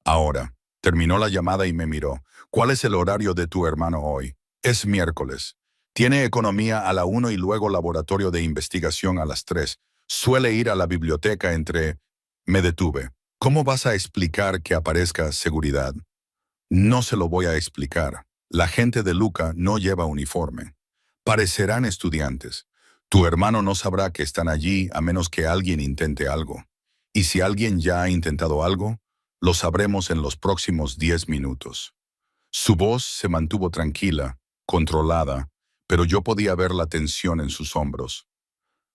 ahora. Terminó la llamada y me miró. ¿Cuál es el horario de tu hermano hoy? Es miércoles. Tiene economía a la 1 y luego laboratorio de investigación a las 3. Suele ir a la biblioteca entre... Me detuve. ¿Cómo vas a explicar que aparezca seguridad? No se lo voy a explicar. La gente de Luca no lleva uniforme. Parecerán estudiantes. Tu hermano no sabrá que están allí a menos que alguien intente algo. Y si alguien ya ha intentado algo, lo sabremos en los próximos 10 minutos. Su voz se mantuvo tranquila, controlada, pero yo podía ver la tensión en sus hombros.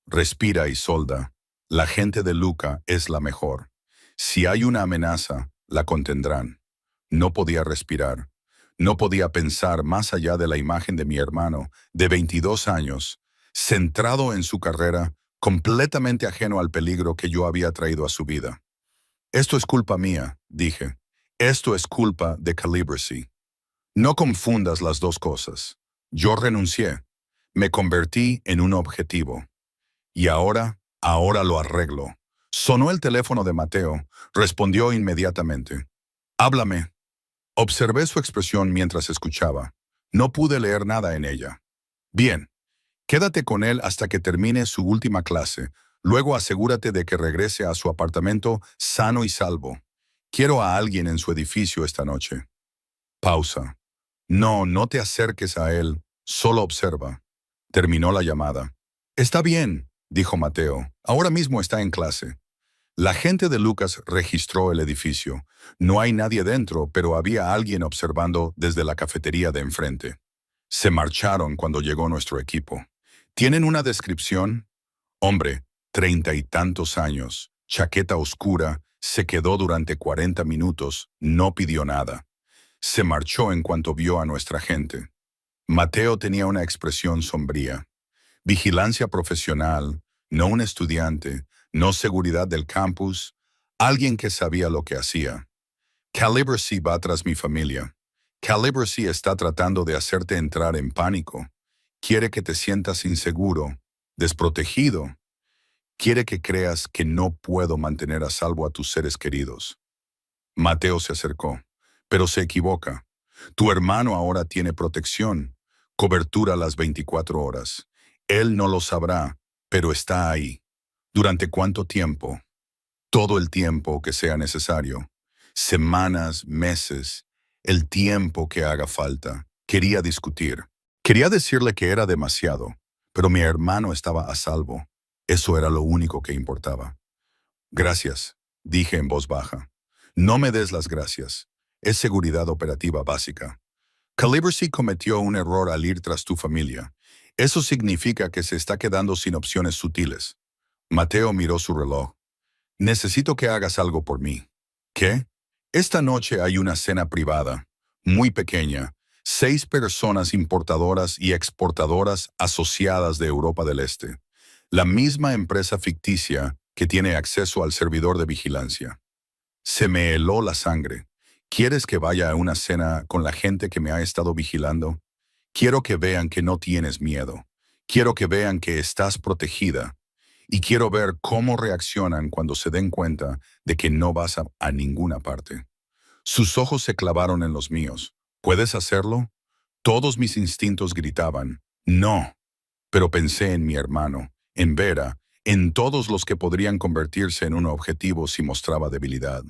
Respira, Isolda. La gente de Luca es la mejor. Si hay una amenaza, la contendrán. No podía respirar. No podía pensar más allá de la imagen de mi hermano, de 22 años, centrado en su carrera, completamente ajeno al peligro que yo había traído a su vida. Esto es culpa mía, dije. Esto es culpa de Calibracy. No confundas las dos cosas. Yo renuncié. Me convertí en un objetivo. Y ahora lo arreglo. Sonó el teléfono de Mateo. Respondió inmediatamente. Háblame. Observé su expresión mientras escuchaba. No pude leer nada en ella. Bien. Quédate con él hasta que termine su última clase. Luego asegúrate de que regrese a su apartamento sano y salvo. Quiero a alguien en su edificio esta noche. Pausa. No te acerques a él. Solo observa. Terminó la llamada. Está bien, dijo Mateo. Ahora mismo está en clase. La gente de Lucas registró el edificio. No hay nadie dentro, pero había alguien observando desde la cafetería de enfrente. Se marcharon cuando llegó nuestro equipo. ¿Tienen una descripción? Hombre, 30 y tantos años, chaqueta oscura, se quedó durante 40 minutos, no pidió nada. Se marchó en cuanto vio a nuestra gente. Mateo tenía una expresión sombría. Vigilancia profesional, no un estudiante, no seguridad del campus, alguien que sabía lo que hacía. Calibracy va tras mi familia. Calibracy está tratando de hacerte entrar en pánico. Quiere que te sientas inseguro, desprotegido. Quiere que creas que no puedo mantener a salvo a tus seres queridos. Mateo se acercó, pero se equivoca. Tu hermano ahora tiene protección, cobertura las 24 horas. Él no lo sabrá, pero está ahí. ¿Durante cuánto tiempo? Todo el tiempo que sea necesario. Semanas, meses, el tiempo que haga falta. Quería discutir. Quería decirle que era demasiado, pero mi hermano estaba a salvo. Eso era lo único que importaba. Gracias, dije en voz baja. No me des las gracias. Es seguridad operativa básica. Calibracy cometió un error al ir tras tu familia. Eso significa que se está quedando sin opciones sutiles. Mateo miró su reloj. Necesito que hagas algo por mí. ¿Qué? Esta noche hay una cena privada, muy pequeña, 6 personas importadoras y exportadoras asociadas de Europa del Este. La misma empresa ficticia que tiene acceso al servidor de vigilancia. Se me heló la sangre. ¿Quieres que vaya a una cena con la gente que me ha estado vigilando? Quiero que vean que no tienes miedo. Quiero que vean que estás protegida. Y quiero ver cómo reaccionan cuando se den cuenta de que no vas a ninguna parte. Sus ojos se clavaron en los míos. ¿Puedes hacerlo? Todos mis instintos gritaban, no. Pero pensé en mi hermano, en Vera, en todos los que podrían convertirse en un objetivo si mostraba debilidad.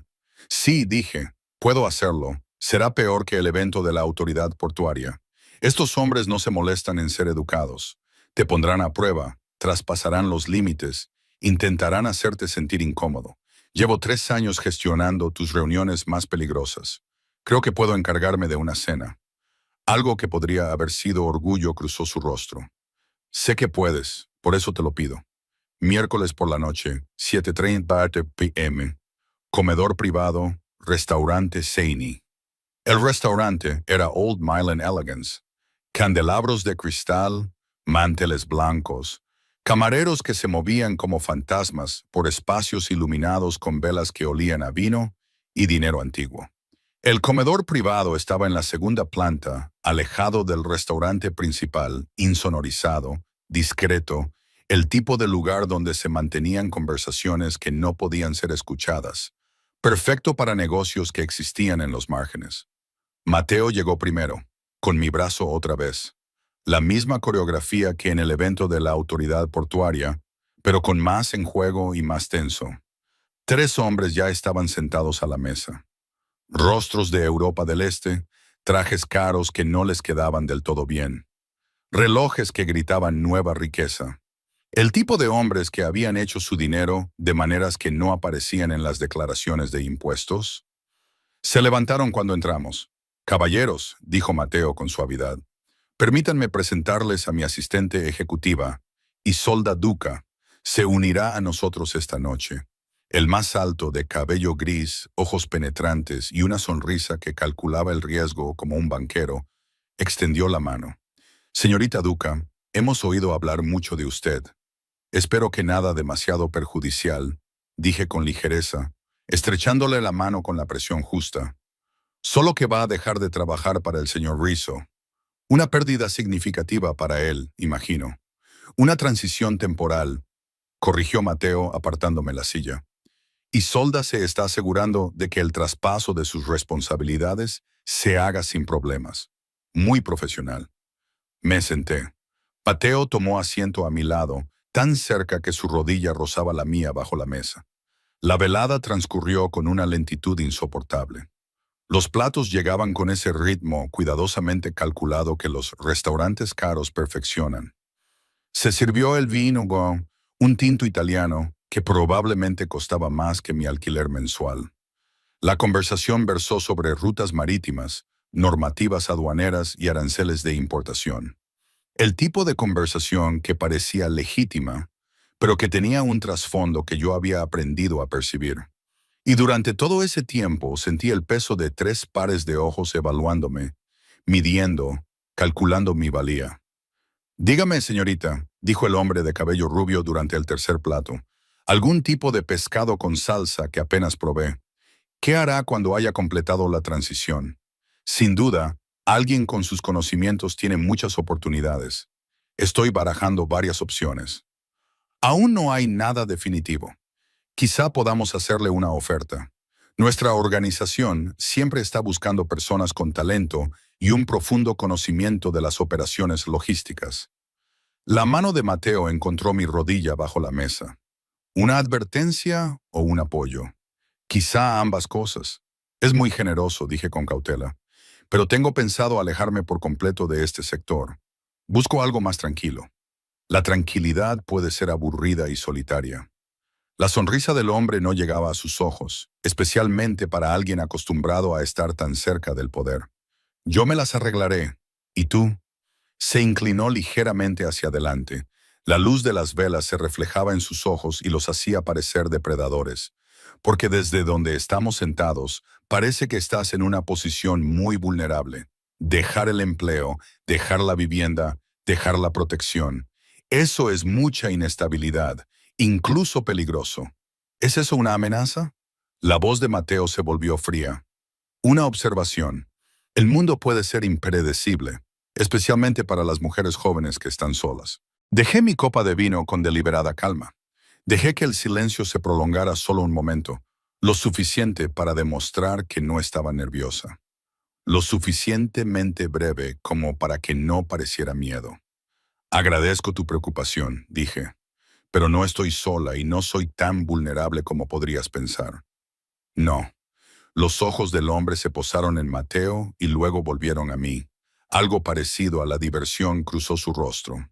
Sí, dije, puedo hacerlo. Será peor que el evento de la autoridad portuaria. Estos hombres no se molestan en ser educados. Te pondrán a prueba, traspasarán los límites, intentarán hacerte sentir incómodo. Llevo 3 años gestionando tus reuniones más peligrosas. Creo que puedo encargarme de una cena. Algo que podría haber sido orgullo cruzó su rostro. Sé que puedes, por eso te lo pido. Miércoles por la noche, 7:30 p.m. Comedor privado, restaurante Seini. El restaurante era Old Milan Elegance. Candelabros de cristal, manteles blancos, camareros que se movían como fantasmas por espacios iluminados con velas que olían a vino y dinero antiguo. El comedor privado estaba en la segunda planta, alejado del restaurante principal, insonorizado, discreto, el tipo de lugar donde se mantenían conversaciones que no podían ser escuchadas, perfecto para negocios que existían en los márgenes. Mateo llegó primero, con mi brazo otra vez. La misma coreografía que en el evento de la autoridad portuaria, pero con más en juego y más tenso. 3 hombres ya estaban sentados a la mesa. Rostros de Europa del Este, trajes caros que no les quedaban del todo bien, relojes que gritaban nueva riqueza. El tipo de hombres que habían hecho su dinero de maneras que no aparecían en las declaraciones de impuestos. Se levantaron cuando entramos. Caballeros, dijo Mateo con suavidad, permítanme presentarles a mi asistente ejecutiva, Isolda Duca. Se unirá a nosotros esta noche. El más alto, de cabello gris, ojos penetrantes y una sonrisa que calculaba el riesgo como un banquero, extendió la mano. Señorita Duca, hemos oído hablar mucho de usted. Espero que nada demasiado perjudicial, dije con ligereza, estrechándole la mano con la presión justa. Solo que va a dejar de trabajar para el señor Rizzo. Una pérdida significativa para él, imagino. Una transición temporal, corrigió Mateo apartándome la silla. Isolda se está asegurando de que el traspaso de sus responsabilidades se haga sin problemas. Muy profesional. Me senté. Mateo tomó asiento a mi lado, tan cerca que su rodilla rozaba la mía bajo la mesa. La velada transcurrió con una lentitud insoportable. Los platos llegaban con ese ritmo cuidadosamente calculado que los restaurantes caros perfeccionan. Se sirvió el vino, un tinto italiano, que probablemente costaba más que mi alquiler mensual. La conversación versó sobre rutas marítimas, normativas aduaneras y aranceles de importación. El tipo de conversación que parecía legítima, pero que tenía un trasfondo que yo había aprendido a percibir. Y durante todo ese tiempo sentí el peso de 3 pares de ojos evaluándome, midiendo, calculando mi valía. Dígame, señorita, dijo el hombre de cabello rubio durante el tercer plato, algún tipo de pescado con salsa que apenas probé. ¿Qué hará cuando haya completado la transición? Sin duda, alguien con sus conocimientos tiene muchas oportunidades. Estoy barajando varias opciones. Aún no hay nada definitivo. Quizá podamos hacerle una oferta. Nuestra organización siempre está buscando personas con talento y un profundo conocimiento de las operaciones logísticas. La mano de Mateo encontró mi rodilla bajo la mesa. ¿Una advertencia o un apoyo? Quizá ambas cosas. Es muy generoso, dije con cautela, pero tengo pensado alejarme por completo de este sector. Busco algo más tranquilo. La tranquilidad puede ser aburrida y solitaria. La sonrisa del hombre no llegaba a sus ojos, especialmente para alguien acostumbrado a estar tan cerca del poder. Yo me las arreglaré. ¿Y tú? Se inclinó ligeramente hacia adelante. La luz de las velas se reflejaba en sus ojos y los hacía parecer depredadores. Porque desde donde estamos sentados, parece que estás en una posición muy vulnerable. Dejar el empleo, dejar la vivienda, dejar la protección. Eso es mucha inestabilidad, incluso peligroso. ¿Es eso una amenaza? La voz de Mateo se volvió fría. Una observación. El mundo puede ser impredecible, especialmente para las mujeres jóvenes que están solas. Dejé mi copa de vino con deliberada calma. Dejé que el silencio se prolongara solo un momento, lo suficiente para demostrar que no estaba nerviosa. Lo suficientemente breve como para que no pareciera miedo. Agradezco tu preocupación, dije, pero no estoy sola y no soy tan vulnerable como podrías pensar. No. Los ojos del hombre se posaron en Mateo y luego volvieron a mí. Algo parecido a la diversión cruzó su rostro.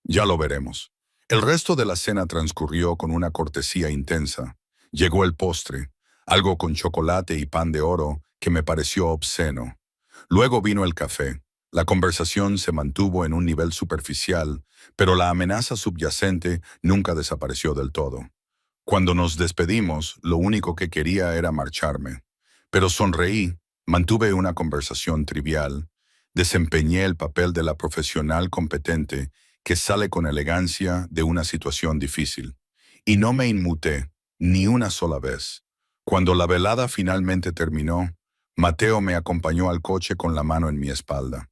Ya lo veremos. El resto de la cena transcurrió con una cortesía intensa. Llegó el postre, algo con chocolate y pan de oro que me pareció obsceno. Luego vino el café, La conversación se mantuvo en un nivel superficial, pero la amenaza subyacente nunca desapareció del todo. Cuando nos despedimos, lo único que quería era marcharme. Pero sonreí, mantuve una conversación trivial, desempeñé el papel de la profesional competente que sale con elegancia de una situación difícil. Y no me inmuté, ni una sola vez. Cuando la velada finalmente terminó, Mateo me acompañó al coche con la mano en mi espalda.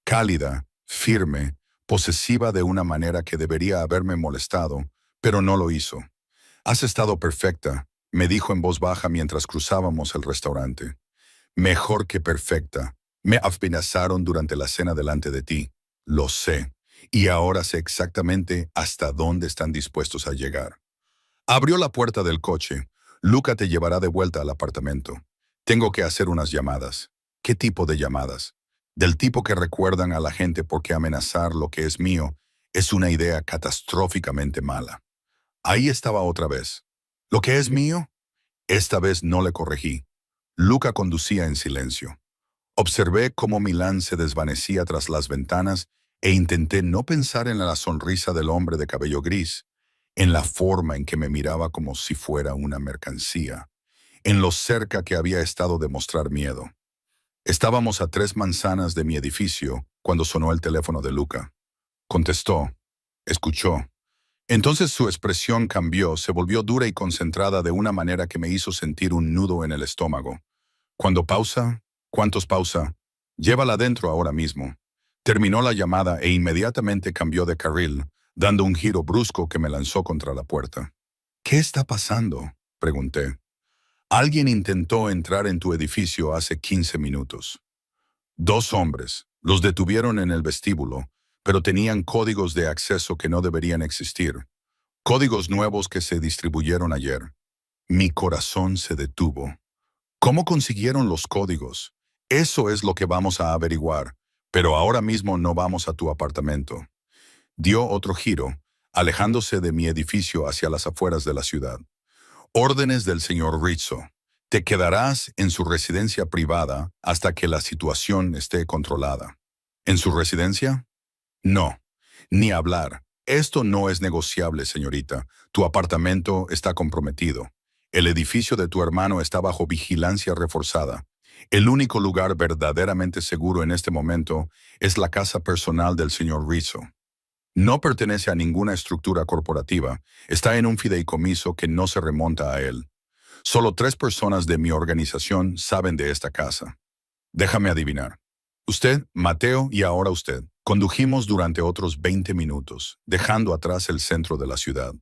Cálida, firme, posesiva de una manera que debería haberme molestado, pero no lo hizo. Has estado perfecta, me dijo en voz baja mientras cruzábamos el restaurante. Mejor que perfecta. Me amenazaron durante la cena delante de ti. Lo sé. Y ahora sé exactamente hasta dónde están dispuestos a llegar. Abrió la puerta del coche. Luca te llevará de vuelta al apartamento. Tengo que hacer unas llamadas. ¿Qué tipo de llamadas? Del tipo que recuerdan a la gente porque amenazar lo que es mío es una idea catastróficamente mala. Ahí estaba otra vez. ¿Lo que es mío? Esta vez no le corregí. Luca conducía en silencio. Observé cómo Milán se desvanecía tras las ventanas e intenté no pensar en la sonrisa del hombre de cabello gris, en la forma en que me miraba como si fuera una mercancía, en lo cerca que había estado de mostrar miedo. Estábamos a 3 manzanas de mi edificio cuando sonó el teléfono de Luca. Contestó. Escuchó. Entonces su expresión cambió, se volvió dura y concentrada de una manera que me hizo sentir un nudo en el estómago. Cuando pausa, ¿cuántos pausa? Llévala dentro ahora mismo. Terminó la llamada e inmediatamente cambió de carril, dando un giro brusco que me lanzó contra la puerta. ¿Qué está pasando?, pregunté. Alguien intentó entrar en tu edificio hace 15 minutos. 2 hombres. Los detuvieron en el vestíbulo, pero tenían códigos de acceso que no deberían existir. Códigos nuevos que se distribuyeron ayer. Mi corazón se detuvo. ¿Cómo consiguieron los códigos? Eso es lo que vamos a averiguar, pero ahora mismo no vamos a tu apartamento. Dio otro giro, alejándose de mi edificio hacia las afueras de la ciudad. Órdenes del señor Rizzo. Te quedarás en su residencia privada hasta que la situación esté controlada. ¿En su residencia? No, ni hablar. Esto no es negociable, señorita. Tu apartamento está comprometido. El edificio de tu hermano está bajo vigilancia reforzada. El único lugar verdaderamente seguro en este momento es la casa personal del señor Rizzo. No pertenece a ninguna estructura corporativa. Está en un fideicomiso que no se remonta a él. Solo 3 personas de mi organización saben de esta casa. Déjame adivinar. Usted, Mateo y ahora usted. Condujimos durante otros 20 minutos, dejando atrás el centro de la ciudad.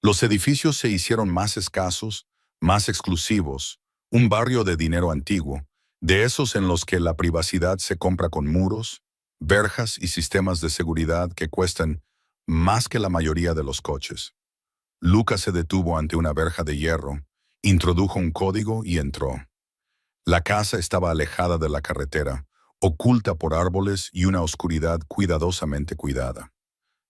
Los edificios se hicieron más escasos, más exclusivos, un barrio de dinero antiguo, de esos en los que la privacidad se compra con muros, verjas y sistemas de seguridad que cuestan más que la mayoría de los coches. Luca se detuvo ante una verja de hierro, introdujo un código y entró. La casa estaba alejada de la carretera, oculta por árboles y una oscuridad cuidadosamente cuidada.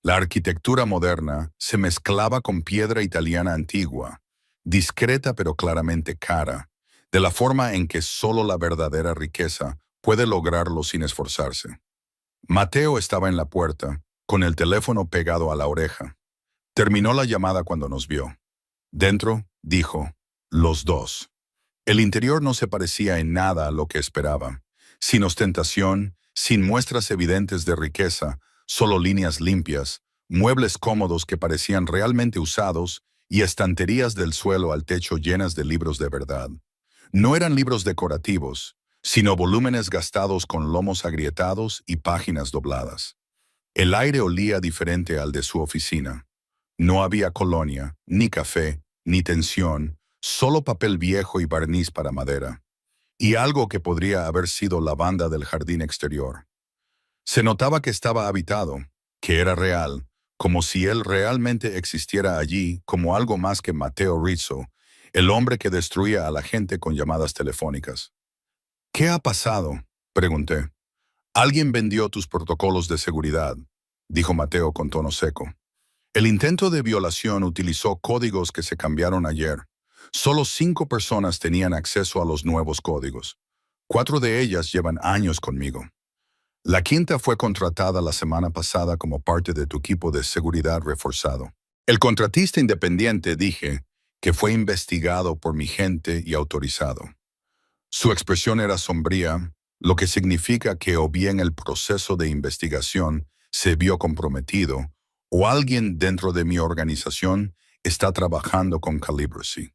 La arquitectura moderna se mezclaba con piedra italiana antigua, discreta pero claramente cara, de la forma en que solo la verdadera riqueza puede lograrlo sin esforzarse. Mateo estaba en la puerta, con el teléfono pegado a la oreja. Terminó la llamada cuando nos vio. Dentro, dijo, los dos. El interior no se parecía en nada a lo que esperaba. Sin ostentación, sin muestras evidentes de riqueza, solo líneas limpias, muebles cómodos que parecían realmente usados y estanterías del suelo al techo llenas de libros de verdad. No eran libros decorativos, sino volúmenes gastados con lomos agrietados y páginas dobladas. El aire olía diferente al de su oficina. No había colonia, ni café, ni tensión, solo papel viejo y barniz para madera. Y algo que podría haber sido lavanda del jardín exterior. Se notaba que estaba habitado, que era real, como si él realmente existiera allí como algo más que Mateo Rizzo, el hombre que destruía a la gente con llamadas telefónicas. ¿Qué ha pasado?, pregunté. Alguien vendió tus protocolos de seguridad, dijo Mateo con tono seco. El intento de violación utilizó códigos que se cambiaron ayer. Solo 5 personas tenían acceso a los nuevos códigos. 4 de ellas llevan años conmigo. La quinta fue contratada la semana pasada como parte de tu equipo de seguridad reforzado. El contratista independiente dije que fue investigado por mi gente y autorizado. Su expresión era sombría, lo que significa que o bien el proceso de investigación se vio comprometido o alguien dentro de mi organización está trabajando con Calibracy.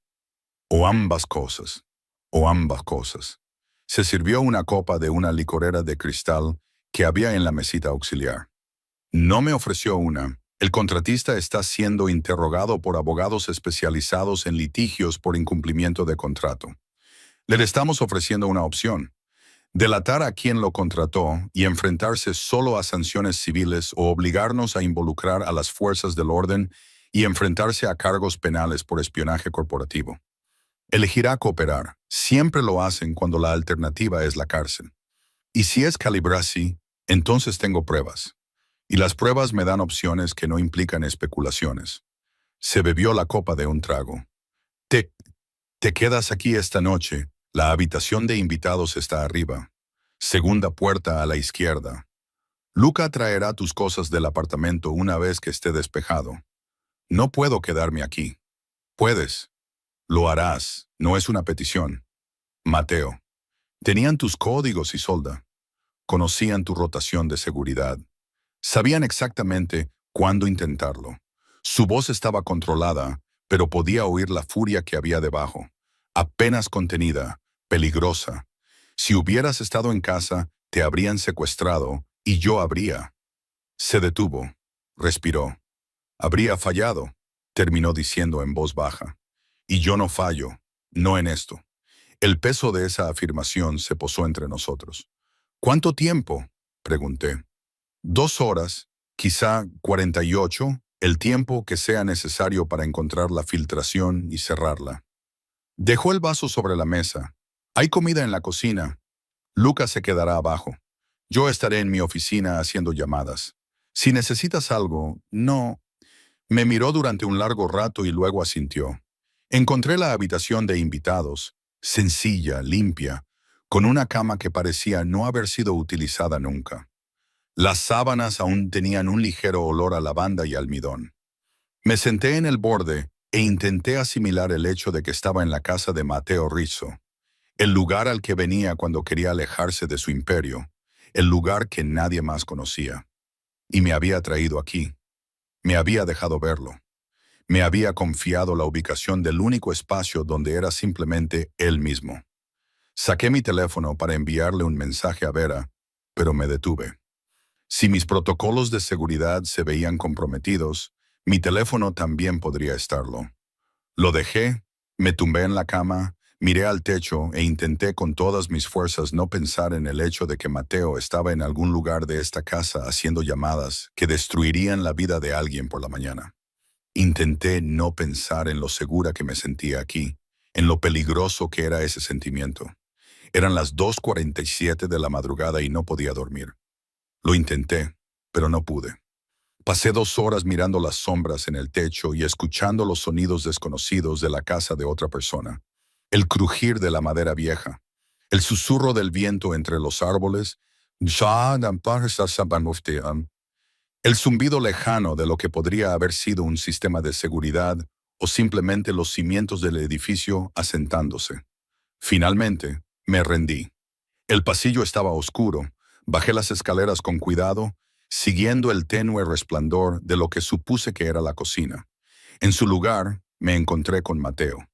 O ambas cosas. O ambas cosas. Se sirvió una copa de una licorera de cristal que había en la mesita auxiliar. No me ofreció una. El contratista está siendo interrogado por abogados especializados en litigios por incumplimiento de contrato. Le estamos ofreciendo una opción: delatar a quien lo contrató y enfrentarse solo a sanciones civiles o obligarnos a involucrar a las fuerzas del orden y enfrentarse a cargos penales por espionaje corporativo. Elegirá cooperar. Siempre lo hacen cuando la alternativa es la cárcel. Y si es Calibracy, entonces tengo pruebas. Y las pruebas me dan opciones que no implican especulaciones. Se bebió la copa de un trago. Te, te quedas aquí esta noche. La habitación de invitados está arriba. Segunda puerta a la izquierda. Luca traerá tus cosas del apartamento una vez que esté despejado. No puedo quedarme aquí. Puedes. Lo harás. No es una petición. Mateo. Tenían tus códigos, Isolda. Conocían tu rotación de seguridad. Sabían exactamente cuándo intentarlo. Su voz estaba controlada, pero podía oír la furia que había debajo. Apenas contenida, peligrosa. Si hubieras estado en casa, te habrían secuestrado y yo habría. Se detuvo. Respiró. Habría fallado, terminó diciendo en voz baja. Y yo no fallo, no en esto. El peso de esa afirmación se posó entre nosotros. ¿Cuánto tiempo?, pregunté. 2 horas, quizá 48, el tiempo que sea necesario para encontrar la filtración y cerrarla. Dejó el vaso sobre la mesa. Hay comida en la cocina. Lucas se quedará abajo. Yo estaré en mi oficina haciendo llamadas. Si necesitas algo, no. Me miró durante un largo rato y luego asintió. Encontré la habitación de invitados, sencilla, limpia, con una cama que parecía no haber sido utilizada nunca. Las sábanas aún tenían un ligero olor a lavanda y almidón. Me senté en el borde e intenté asimilar el hecho de que estaba en la casa de Mateo Rizzo, el lugar al que venía cuando quería alejarse de su imperio, el lugar que nadie más conocía. Y me había traído aquí. Me había dejado verlo. Me había confiado la ubicación del único espacio donde era simplemente él mismo. Saqué mi teléfono para enviarle un mensaje a Vera, pero me detuve. Si mis protocolos de seguridad se veían comprometidos, mi teléfono también podría estarlo. Lo dejé, me tumbé en la cama, miré al techo e intenté con todas mis fuerzas no pensar en el hecho de que Mateo estaba en algún lugar de esta casa haciendo llamadas que destruirían la vida de alguien por la mañana. Intenté no pensar en lo segura que me sentía aquí, en lo peligroso que era ese sentimiento. Eran las 2:47 de la madrugada y no podía dormir. Lo intenté, pero no pude. Pasé 2 horas mirando las sombras en el techo y escuchando los sonidos desconocidos de la casa de otra persona. El crujir de la madera vieja, el susurro del viento entre los árboles, el zumbido lejano de lo que podría haber sido un sistema de seguridad o simplemente los cimientos del edificio asentándose. Finalmente, me rendí. El pasillo estaba oscuro. Bajé las escaleras con cuidado, siguiendo el tenue resplandor de lo que supuse que era la cocina. En su lugar, me encontré con Mateo.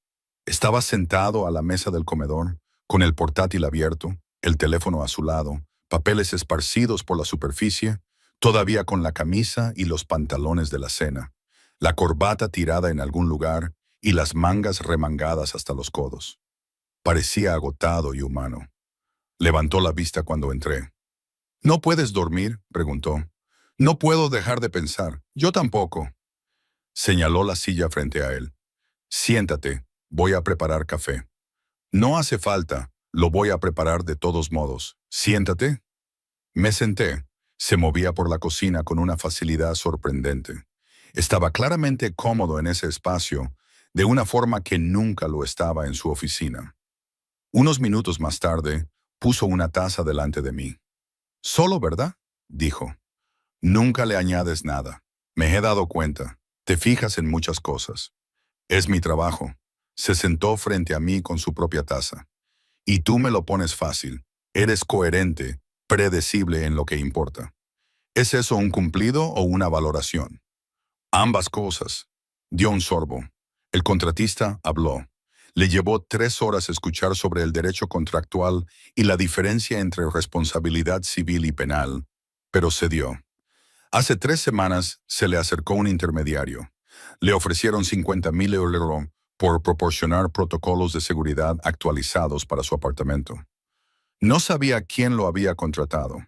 Estaba sentado a la mesa del comedor, con el portátil abierto, el teléfono a su lado, papeles esparcidos por la superficie, todavía con la camisa y los pantalones de la cena, la corbata tirada en algún lugar y las mangas remangadas hasta los codos. Parecía agotado y humano. Levantó la vista cuando entré. ¿No puedes dormir?, preguntó. No puedo dejar de pensar. Yo tampoco. Señaló la silla frente a él. Siéntate, voy a preparar café. No hace falta, lo voy a preparar de todos modos. Siéntate. Me senté. Se movía por la cocina con una facilidad sorprendente. Estaba claramente cómodo en ese espacio, de una forma que nunca lo estaba en su oficina. Unos minutos más tarde, puso una taza delante de mí. Solo, ¿verdad? Dijo. Nunca le añades nada. Me he dado cuenta. Te fijas en muchas cosas. Es mi trabajo. Se sentó frente a mí con su propia taza. Y tú me lo pones fácil. Eres coherente, predecible en lo que importa. ¿Es eso un cumplido o una valoración? Ambas cosas. Dio un sorbo. El contratista habló. Le llevó 3 horas escuchar sobre el derecho contractual y la diferencia entre responsabilidad civil y penal, pero cedió. Hace 3 semanas se le acercó un intermediario. Le ofrecieron 50.000 euros por proporcionar protocolos de seguridad actualizados para su apartamento. No sabía quién lo había contratado.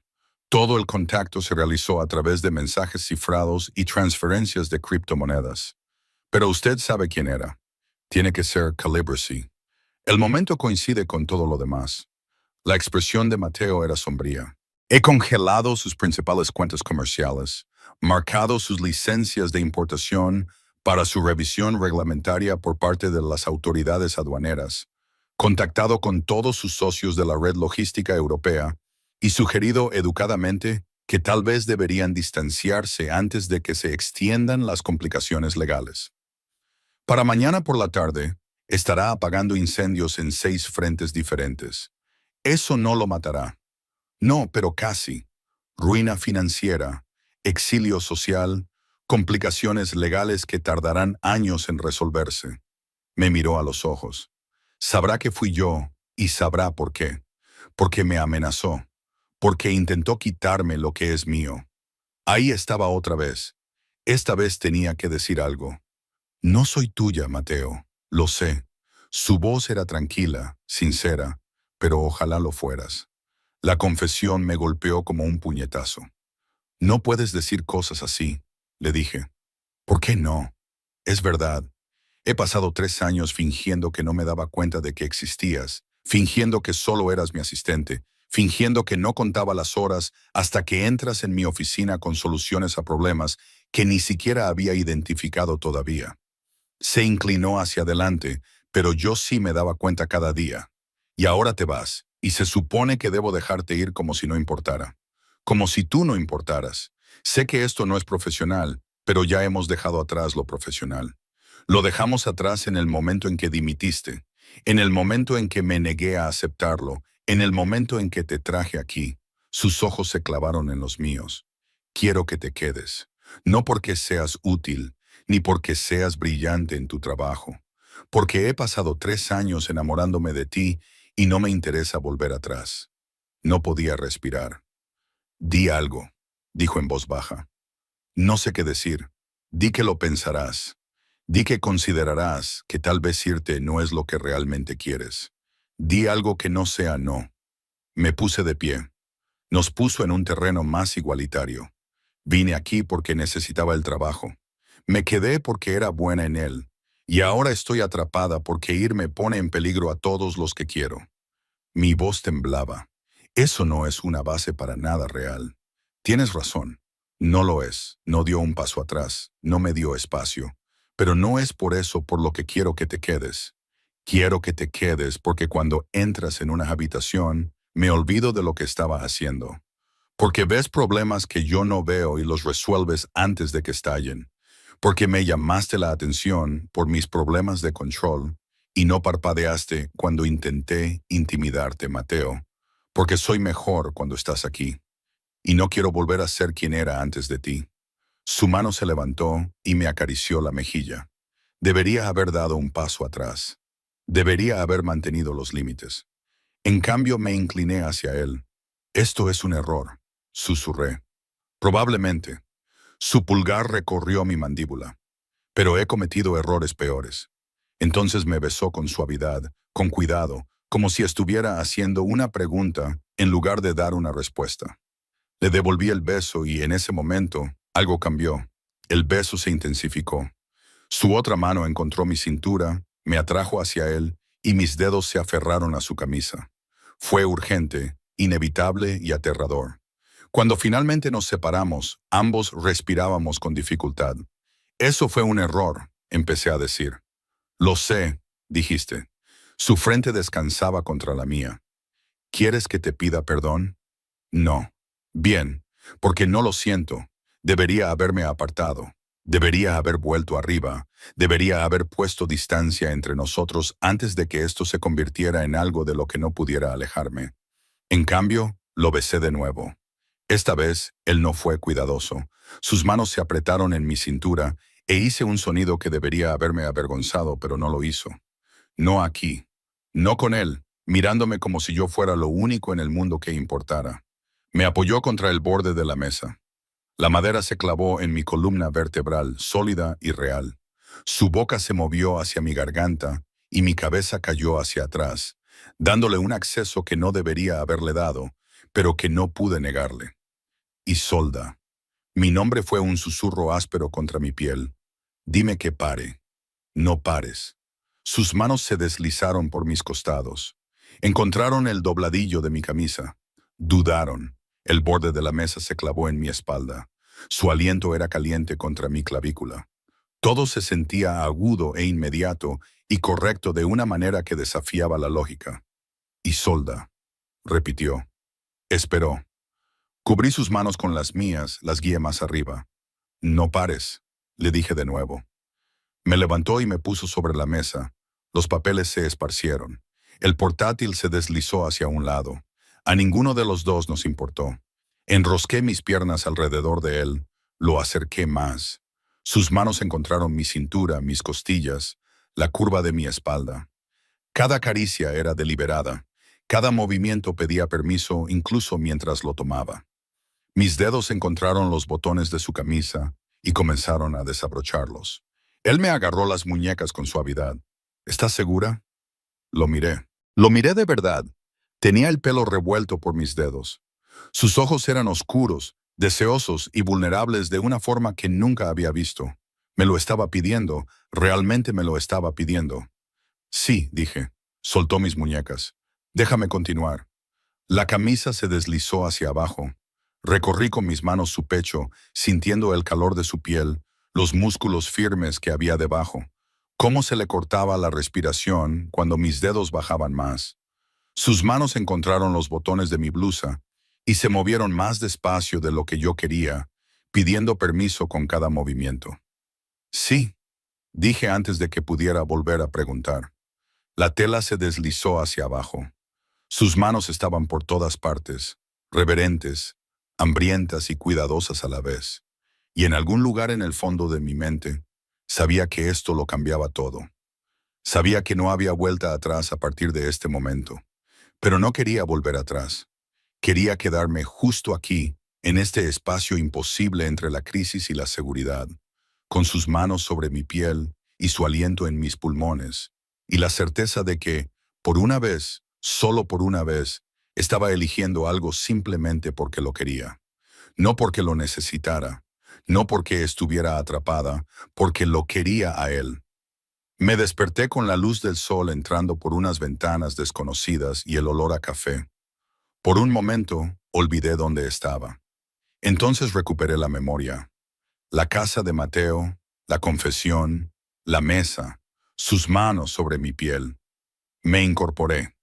Todo el contacto se realizó a través de mensajes cifrados y transferencias de criptomonedas. Pero usted sabe quién era. Tiene que ser Calibrisy. El momento coincide con todo lo demás. La expresión de Mateo era sombría. He congelado sus principales cuentas comerciales, marcado sus licencias de importación para su revisión reglamentaria por parte de las autoridades aduaneras, contactado con todos sus socios de la red logística europea y sugerido educadamente que tal vez deberían distanciarse antes de que se extiendan las complicaciones legales. Para mañana por la tarde, estará apagando incendios en 6 frentes diferentes. Eso no lo matará. No, pero casi. Ruina financiera, exilio social, complicaciones legales que tardarán años en resolverse. Me miró a los ojos. Sabrá que fui yo y sabrá por qué. Porque me amenazó. Porque intentó quitarme lo que es mío. Ahí estaba otra vez. Esta vez tenía que decir algo. No soy tuya, Mateo. Lo sé. Su voz era tranquila, sincera, pero ojalá lo fueras. La confesión me golpeó como un puñetazo. No puedes decir cosas así, le dije. ¿Por qué no? Es verdad. He pasado 3 años fingiendo que no me daba cuenta de que existías, fingiendo que solo eras mi asistente, fingiendo que no contaba las horas hasta que entras en mi oficina con soluciones a problemas que ni siquiera había identificado todavía. Se inclinó hacia adelante, pero yo sí me daba cuenta cada día. Y ahora te vas, y se supone que debo dejarte ir como si no importara. Como si tú no importaras. Sé que esto no es profesional, pero ya hemos dejado atrás lo profesional. Lo dejamos atrás en el momento en que dimitiste, en el momento en que me negué a aceptarlo, en el momento en que te traje aquí. Sus ojos se clavaron en los míos. Quiero que te quedes, no porque seas útil, ni porque seas brillante en tu trabajo, porque he pasado 3 años enamorándome de ti y no me interesa volver atrás. No podía respirar. Di algo, dijo en voz baja. No sé qué decir. Di que lo pensarás. Di que considerarás que tal vez irte no es lo que realmente quieres. Di algo que no sea no. Me puse de pie. Nos puso en un terreno más igualitario. Vine aquí porque necesitaba el trabajo. Me quedé porque era buena en él. Y ahora estoy atrapada porque irme pone en peligro a todos los que quiero. Mi voz temblaba. Eso no es una base para nada real. Tienes razón. No lo es. No dio un paso atrás. No me dio espacio. Pero no es por eso por lo que quiero que te quedes. Quiero que te quedes porque cuando entras en una habitación, me olvido de lo que estaba haciendo. Porque ves problemas que yo no veo y los resuelves antes de que estallen. Porque me llamaste la atención por mis problemas de control y no parpadeaste cuando intenté intimidarte, Mateo. Porque soy mejor cuando estás aquí. Y no quiero volver a ser quien era antes de ti. Su mano se levantó y me acarició la mejilla. Debería haber dado un paso atrás. Debería haber mantenido los límites. En cambio me incliné hacia él. Esto es un error, susurré. Probablemente. Su pulgar recorrió mi mandíbula. Pero he cometido errores peores. Entonces me besó con suavidad, con cuidado, como si estuviera haciendo una pregunta en lugar de dar una respuesta. Le devolví el beso y en ese momento algo cambió. El beso se intensificó. Su otra mano encontró mi cintura, me atrajo hacia él y mis dedos se aferraron a su camisa. Fue urgente, inevitable y aterrador. Cuando finalmente nos separamos, ambos respirábamos con dificultad. Eso fue un error, empecé a decir. Lo sé, dijiste. Su frente descansaba contra la mía. ¿Quieres que te pida perdón? No. Bien, porque no lo siento. Debería haberme apartado. Debería haber vuelto arriba. Debería haber puesto distancia entre nosotros antes de que esto se convirtiera en algo de lo que no pudiera alejarme. En cambio, lo besé de nuevo. Esta vez, él no fue cuidadoso. Sus manos se apretaron en mi cintura e hice un sonido que debería haberme avergonzado, pero no lo hizo. No aquí. No con él, mirándome como si yo fuera lo único en el mundo que importara. Me apoyó contra el borde de la mesa. La madera se clavó en mi columna vertebral, sólida y real. Su boca se movió hacia mi garganta y mi cabeza cayó hacia atrás, dándole un acceso que no debería haberle dado, pero que no pude negarle. Isolda. Mi nombre fue un susurro áspero contra mi piel. Dime que pare. No pares. Sus manos se deslizaron por mis costados. Encontraron el dobladillo de mi camisa. Dudaron. El borde de la mesa se clavó en mi espalda. Su aliento era caliente contra mi clavícula. Todo se sentía agudo e inmediato y correcto de una manera que desafiaba la lógica. Isolda, repitió. Esperó. Cubrí sus manos con las mías, las guié más arriba. No pares, le dije de nuevo. Me levantó y me puso sobre la mesa. Los papeles se esparcieron. El portátil se deslizó hacia un lado. A ninguno de los dos nos importó. Enrosqué mis piernas alrededor de él. Lo acerqué más. Sus manos encontraron mi cintura, mis costillas, la curva de mi espalda. Cada caricia era deliberada. Cada movimiento pedía permiso, incluso mientras lo tomaba. Mis dedos encontraron los botones de su camisa y comenzaron a desabrocharlos. Él me agarró las muñecas con suavidad. ¿Estás segura? Lo miré. Lo miré de verdad. Tenía el pelo revuelto por mis dedos. Sus ojos eran oscuros, deseosos y vulnerables de una forma que nunca había visto. Me lo estaba pidiendo, realmente me lo estaba pidiendo. Sí, dije. Soltó mis muñecas. Déjame continuar. La camisa se deslizó hacia abajo. Recorrí con mis manos su pecho, sintiendo el calor de su piel, los músculos firmes que había debajo. Cómo se le cortaba la respiración cuando mis dedos bajaban más. Sus manos encontraron los botones de mi blusa y se movieron más despacio de lo que yo quería, pidiendo permiso con cada movimiento. Sí, dije antes de que pudiera volver a preguntar. La tela se deslizó hacia abajo. Sus manos estaban por todas partes, reverentes, hambrientas y cuidadosas a la vez. Y en algún lugar en el fondo de mi mente, sabía que esto lo cambiaba todo. Sabía que no había vuelta atrás a partir de este momento. Pero no quería volver atrás. Quería quedarme justo aquí, en este espacio imposible entre la crisis y la seguridad, con sus manos sobre mi piel y su aliento en mis pulmones, y la certeza de que, por una vez, solo por una vez, estaba eligiendo algo simplemente porque lo quería. No porque lo necesitara, no porque estuviera atrapada, porque lo quería a él. Me desperté con la luz del sol entrando por unas ventanas desconocidas y el olor a café. Por un momento, olvidé dónde estaba. Entonces recuperé la memoria. La casa de Mateo, la confesión, la mesa, sus manos sobre mi piel. Me incorporé.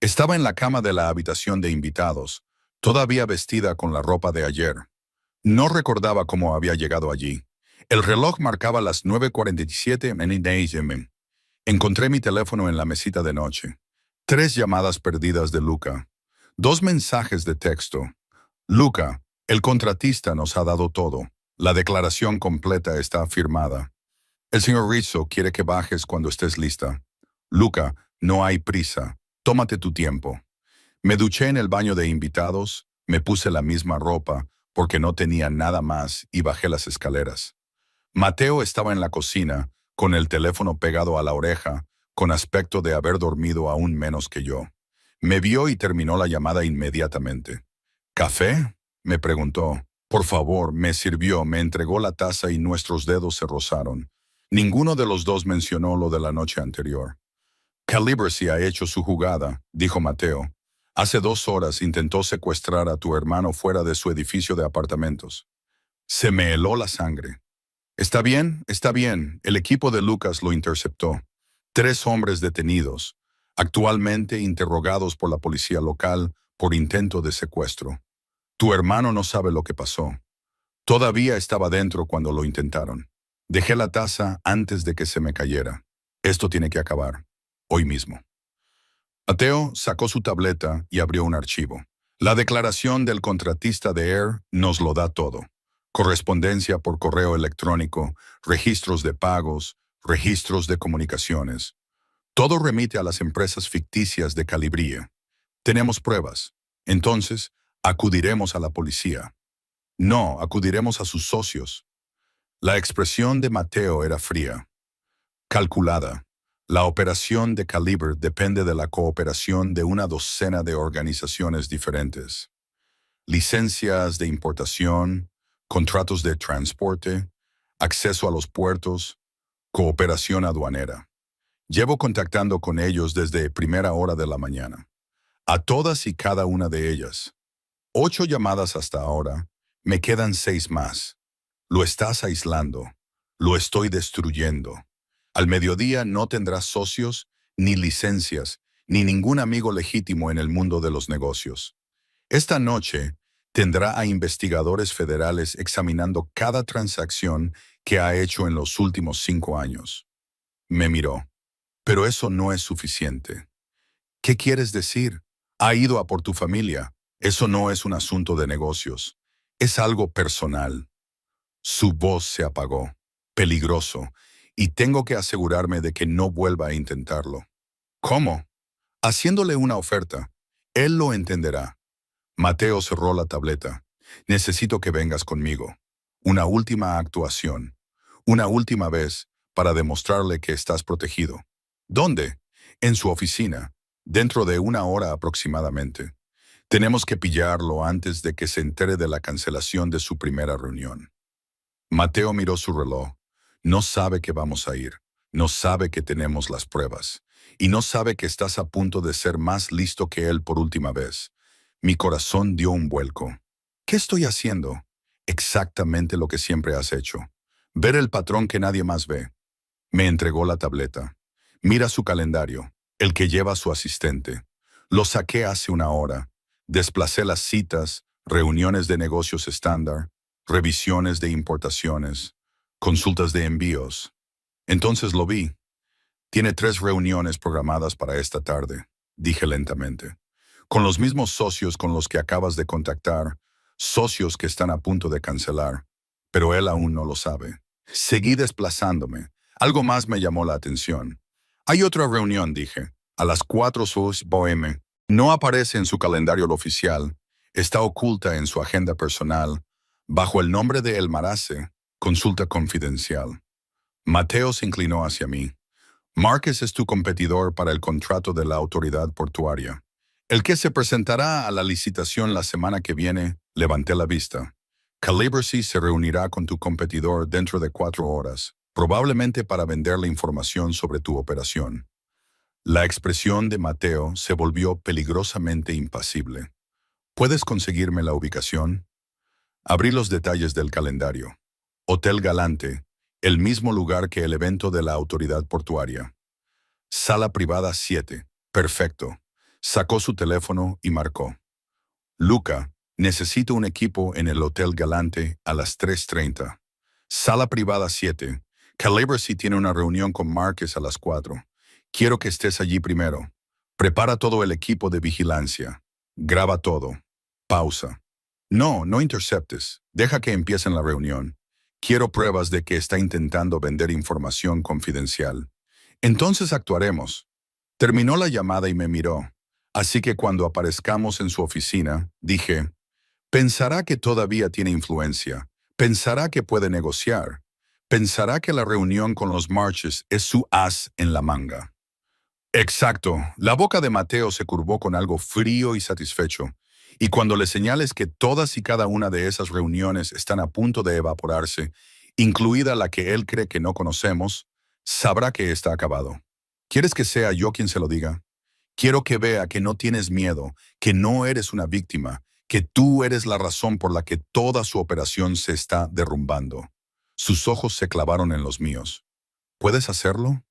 Estaba en la cama de la habitación de invitados, todavía vestida con la ropa de ayer. No recordaba cómo había llegado allí. El reloj marcaba las 9:47 am. Encontré mi teléfono en la mesita de noche. 3 llamadas perdidas de Luca. 2 mensajes de texto. Luca, el contratista nos ha dado todo. La declaración completa está firmada. El señor Rizzo quiere que bajes cuando estés lista. Luca, no hay prisa. Tómate tu tiempo. Me duché en el baño de invitados, me puse la misma ropa, porque no tenía nada más, y bajé las escaleras. Mateo estaba en la cocina, con el teléfono pegado a la oreja, con aspecto de haber dormido aún menos que yo. Me vio y terminó la llamada inmediatamente. ¿Café?, me preguntó. Por favor, me sirvió, me entregó la taza y nuestros dedos se rozaron. Ninguno de los dos mencionó lo de la noche anterior. Calibracy ha hecho su jugada, dijo Mateo. Hace 2 horas intentó secuestrar a tu hermano fuera de su edificio de apartamentos. Se me heló la sangre. Está bien, el equipo de Lucas lo interceptó. 3 hombres detenidos, actualmente interrogados por la policía local por intento de secuestro. Tu hermano no sabe lo que pasó. Todavía estaba dentro cuando lo intentaron. Dejé la taza antes de que se me cayera. Esto tiene que acabar. Hoy mismo. Mateo sacó su tableta y abrió un archivo. La declaración del contratista de Air nos lo da todo. Correspondencia por correo electrónico, registros de pagos, registros de comunicaciones. Todo remite a las empresas ficticias de Calibría. Tenemos pruebas. Entonces, acudiremos a la policía. No, acudiremos a sus socios. La expresión de Mateo era fría, calculada. La operación de Calibre depende de la cooperación de una docena de organizaciones diferentes. Licencias de importación, contratos de transporte, acceso a los puertos, cooperación aduanera. Llevo contactando con ellos desde primera hora de la mañana. A todas y cada una de ellas. 8 llamadas hasta ahora, me quedan 6 más. Lo estás aislando, lo estoy destruyendo. Al mediodía no tendrás socios, ni licencias, ni ningún amigo legítimo en el mundo de los negocios. Esta noche tendrá a investigadores federales examinando cada transacción que ha hecho en los últimos 5 años. Me miró. Pero eso no es suficiente. ¿Qué quieres decir? Ha ido a por tu familia. Eso no es un asunto de negocios. Es algo personal. Su voz se apagó. Peligroso. Y tengo que asegurarme de que no vuelva a intentarlo. ¿Cómo? Haciéndole una oferta. Él lo entenderá. Mateo cerró la tableta. Necesito que vengas conmigo. Una última actuación. Una última vez para demostrarle que estás protegido. ¿Dónde? En su oficina. Dentro de 1 hora aproximadamente. Tenemos que pillarlo antes de que se entere de la cancelación de su primera reunión. Mateo miró su reloj. No sabe que vamos a ir. No sabe que tenemos las pruebas. Y no sabe que estás a punto de ser más listo que él por última vez. Mi corazón dio un vuelco. ¿Qué estoy haciendo? Exactamente lo que siempre has hecho. Ver el patrón que nadie más ve. Me entregó la tableta. Mira su calendario, el que lleva su asistente. Lo saqué hace 1 hora. Desplacé las citas, reuniones de negocios estándar, revisiones de importaciones, consultas de envíos. Entonces lo vi. Tiene 3 reuniones programadas para esta tarde, dije lentamente. Con los mismos socios con los que acabas de contactar, socios que están a punto de cancelar, pero él aún no lo sabe. Seguí desplazándome. Algo más me llamó la atención. Hay otra reunión, dije, a las 4 p.m. No aparece en su calendario oficial, está oculta en su agenda personal, bajo el nombre de El Marace, consulta confidencial. Mateo se inclinó hacia mí. Márquez es tu competidor para el contrato de la autoridad portuaria. El que se presentará a la licitación la semana que viene, levanté la vista. Calibre se reunirá con tu competidor dentro de 4 horas, probablemente para venderle información sobre tu operación. La expresión de Mateo se volvió peligrosamente impasible. ¿Puedes conseguirme la ubicación? Abrí los detalles del calendario. Hotel Galante, el mismo lugar que el evento de la autoridad portuaria. Sala privada 7. Perfecto. Sacó su teléfono y marcó. Luca, necesito un equipo en el Hotel Galante a las 3:30. Sala privada 7. Calibre tiene una reunión con Márquez a las 4. Quiero que estés allí primero. Prepara todo el equipo de vigilancia. Graba todo. Pausa. No interceptes. Deja que empiecen la reunión. Quiero pruebas de que está intentando vender información confidencial. Entonces actuaremos. Terminó la llamada y me miró. Así que cuando aparezcamos en su oficina, dije, pensará que todavía tiene influencia. Pensará que puede negociar. Pensará que la reunión con los Marches es su as en la manga. Exacto. La boca de Mateo se curvó con algo frío y satisfecho. Y cuando le señales que todas y cada una de esas reuniones están a punto de evaporarse, incluida la que él cree que no conocemos, sabrá que está acabado. ¿Quieres que sea yo quien se lo diga? Quiero que vea que no tienes miedo, que no eres una víctima, que tú eres la razón por la que toda su operación se está derrumbando. Sus ojos se clavaron en los míos. ¿Puedes hacerlo?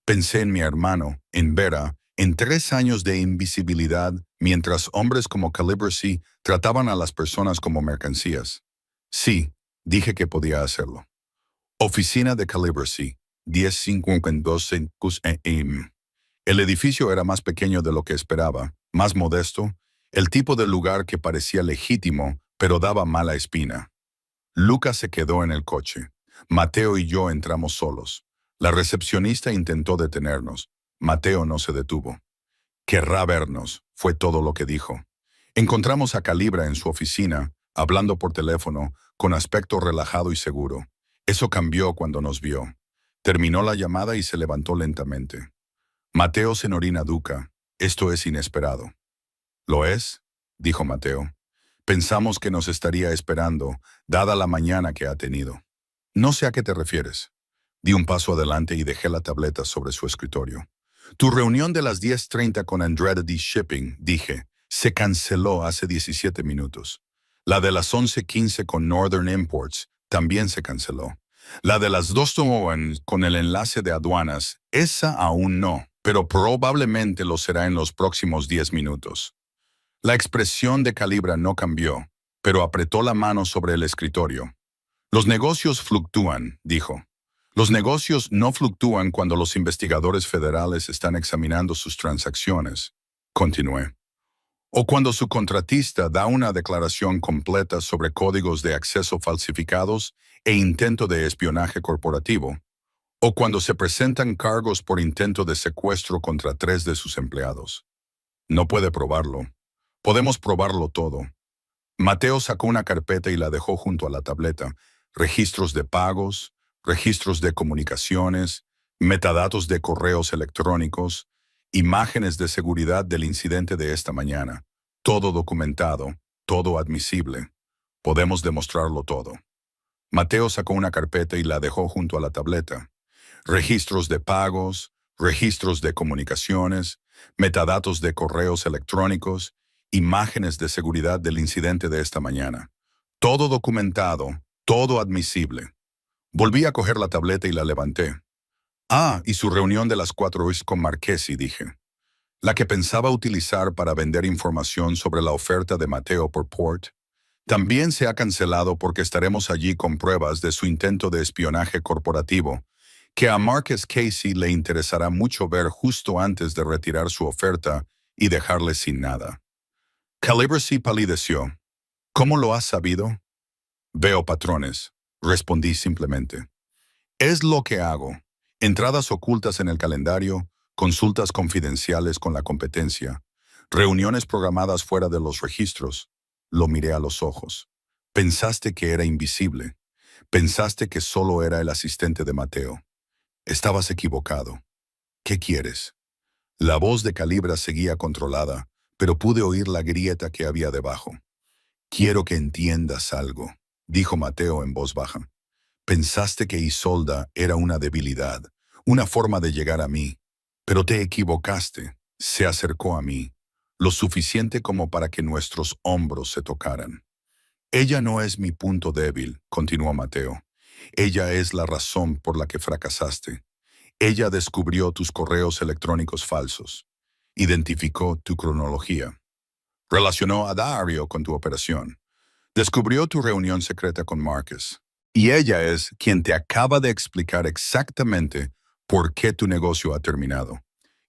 Pensé en mi hermano, en Vera, en 3 años de invisibilidad mientras hombres como Calibracy trataban a las personas como mercancías. Sí, dije que podía hacerlo. Oficina de Calibracy, 1052 AM. El edificio era más pequeño de lo que esperaba, más modesto, el tipo de lugar que parecía legítimo, pero daba mala espina. Lucas se quedó en el coche. Mateo y yo entramos solos. La recepcionista intentó detenernos. Mateo no se detuvo. Querrá vernos, fue todo lo que dijo. Encontramos a Calibra en su oficina, hablando por teléfono, con aspecto relajado y seguro. Eso cambió cuando nos vio. Terminó la llamada y se levantó lentamente. Mateo Senorina Duca, esto es inesperado. ¿Lo es? Dijo Mateo. Pensamos que nos estaría esperando, dada la mañana que ha tenido. No sé a qué te refieres. Di un paso adelante y dejé la tableta sobre su escritorio. Tu reunión de las 10:30 con Andretti Shipping, dije, se canceló hace 17 minutos. La de las 11:15 con Northern Imports también se canceló. La de las 2 con el enlace de aduanas, esa aún no, pero probablemente lo será en los próximos 10 minutos. La expresión de Calibra no cambió, pero apretó la mano sobre el escritorio. Los negocios fluctúan, dijo. Los negocios no fluctúan cuando los investigadores federales están examinando sus transacciones, continué. O cuando su contratista da una declaración completa sobre códigos de acceso falsificados e intento de espionaje corporativo. O cuando se presentan cargos por intento de secuestro contra 3 de sus empleados. No puede probarlo. Podemos probarlo todo. Mateo sacó una carpeta y la dejó junto a la tableta. Registros de pagos, registros de comunicaciones, metadatos de correos electrónicos, imágenes de seguridad del incidente de esta mañana. Todo documentado, todo admisible. Podemos demostrarlo todo. Mateo sacó una carpeta y la dejó junto a la tableta. Registros de pagos, registros de comunicaciones, metadatos de correos electrónicos, imágenes de seguridad del incidente de esta mañana. Todo documentado, todo admisible. Volví a coger la tableta y la levanté. Ah, y su reunión de las 4 horas con Marchesi, dije. La que pensaba utilizar para vender información sobre la oferta de Mateo por Port. También se ha cancelado porque estaremos allí con pruebas de su intento de espionaje corporativo, que a Marcus Casey le interesará mucho ver justo antes de retirar su oferta y dejarle sin nada. Calibracy palideció. ¿Cómo lo has sabido? Veo patrones, respondí simplemente. Es lo que hago. Entradas ocultas en el calendario, consultas confidenciales con la competencia, reuniones programadas fuera de los registros. Lo miré a los ojos. Pensaste que era invisible. Pensaste que solo era el asistente de Mateo. Estabas equivocado. ¿Qué quieres? La voz de Calibra seguía controlada, pero pude oír la grieta que había debajo. Quiero que entiendas algo, dijo Mateo en voz baja. Pensaste que Isolda era una debilidad, una forma de llegar a mí, pero te equivocaste. Se acercó a mí, lo suficiente como para que nuestros hombros se tocaran. Ella no es mi punto débil, continuó Mateo. Ella es la razón por la que fracasaste. Ella descubrió tus correos electrónicos falsos. Identificó tu cronología. Relacionó a Dario con tu operación. Descubrió tu reunión secreta con Marcus. Y ella es quien te acaba de explicar exactamente por qué tu negocio ha terminado.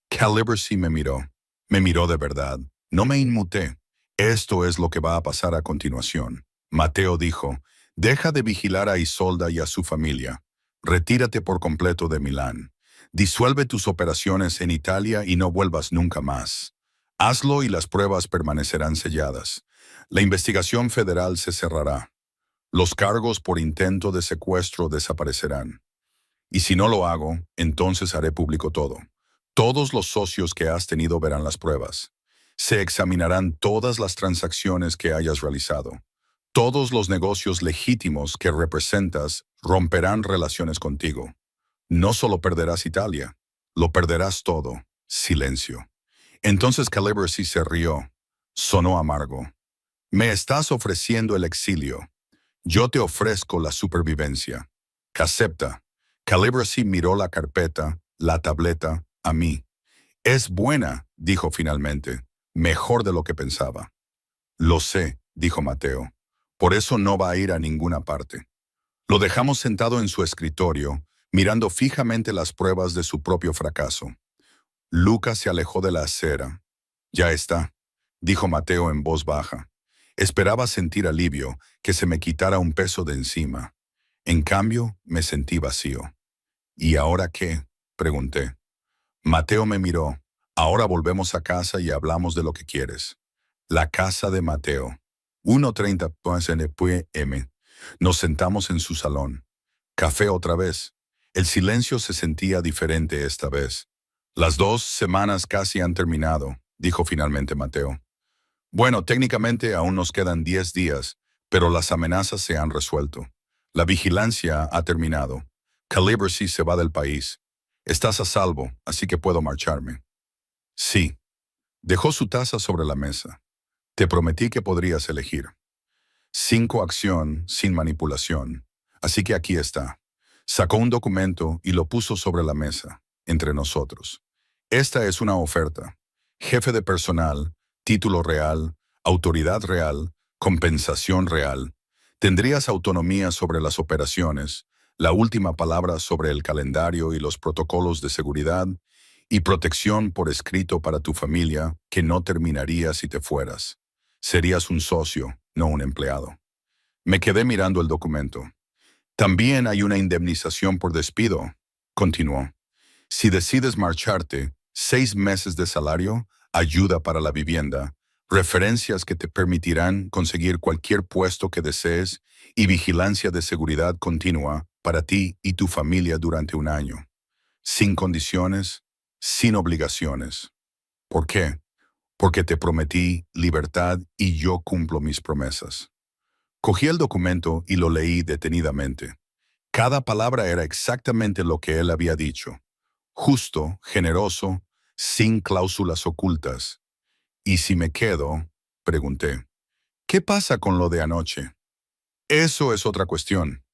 Calibracy me miró. Me miró de verdad. No me inmuté. Esto es lo que va a pasar a continuación. Mateo dijo, deja de vigilar a Isolda y a su familia. Retírate por completo de Milán. Disuelve tus operaciones en Italia y no vuelvas nunca más. Hazlo y las pruebas permanecerán selladas. La investigación federal se cerrará. Los cargos por intento de secuestro desaparecerán. Y si no lo hago, entonces haré público todo. Todos los socios que has tenido verán las pruebas. Se examinarán todas las transacciones que hayas realizado. Todos los negocios legítimos que representas romperán relaciones contigo. No solo perderás Italia, lo perderás todo. Silencio. Entonces Calibracy se rió. Sonó amargo. Me estás ofreciendo el exilio. Yo te ofrezco la supervivencia. ¿Qué acepta? Calibracy miró la carpeta, la tableta, a mí. Es buena, dijo finalmente. Mejor de lo que pensaba. Lo sé, dijo Mateo. Por eso no va a ir a ninguna parte. Lo dejamos sentado en su escritorio, mirando fijamente las pruebas de su propio fracaso. Lucas se alejó de la acera. Ya está, dijo Mateo en voz baja. Esperaba sentir alivio, que se me quitara un peso de encima. En cambio, me sentí vacío. ¿Y ahora qué?, pregunté. Mateo me miró. Ahora volvemos a casa y hablamos de lo que quieres. La casa de Mateo. 1:30 p.m. Nos sentamos en su salón. Café otra vez. El silencio se sentía diferente esta vez. Las 2 semanas casi han terminado, dijo finalmente Mateo. Bueno, técnicamente aún nos quedan 10 días, pero las amenazas se han resuelto. La vigilancia ha terminado. Calibracy se va del país. Estás a salvo, así que puedo marcharme. Sí. Dejó su taza sobre la mesa. Te prometí que podrías elegir. 5 acción sin manipulación. Así que aquí está. Sacó un documento y lo puso sobre la mesa, entre nosotros. Esta es una oferta. Jefe de personal, título real, autoridad real, compensación real. Tendrías autonomía sobre las operaciones, la última palabra sobre el calendario y los protocolos de seguridad, y protección por escrito para tu familia que no terminaría si te fueras. Serías un socio, no un empleado. Me quedé mirando el documento. También hay una indemnización por despido, continuó. Si decides marcharte, 6 meses de salario, ayuda para la vivienda, referencias que te permitirán conseguir cualquier puesto que desees y vigilancia de seguridad continua para ti y tu familia durante un año. Sin condiciones, sin obligaciones. ¿Por qué? Porque te prometí libertad y yo cumplo mis promesas. Cogí el documento y lo leí detenidamente. Cada palabra era exactamente lo que él había dicho. Justo, generoso, sin cláusulas ocultas. ¿Y si me quedo?, pregunté. ¿Qué pasa con lo de anoche? Eso es otra cuestión.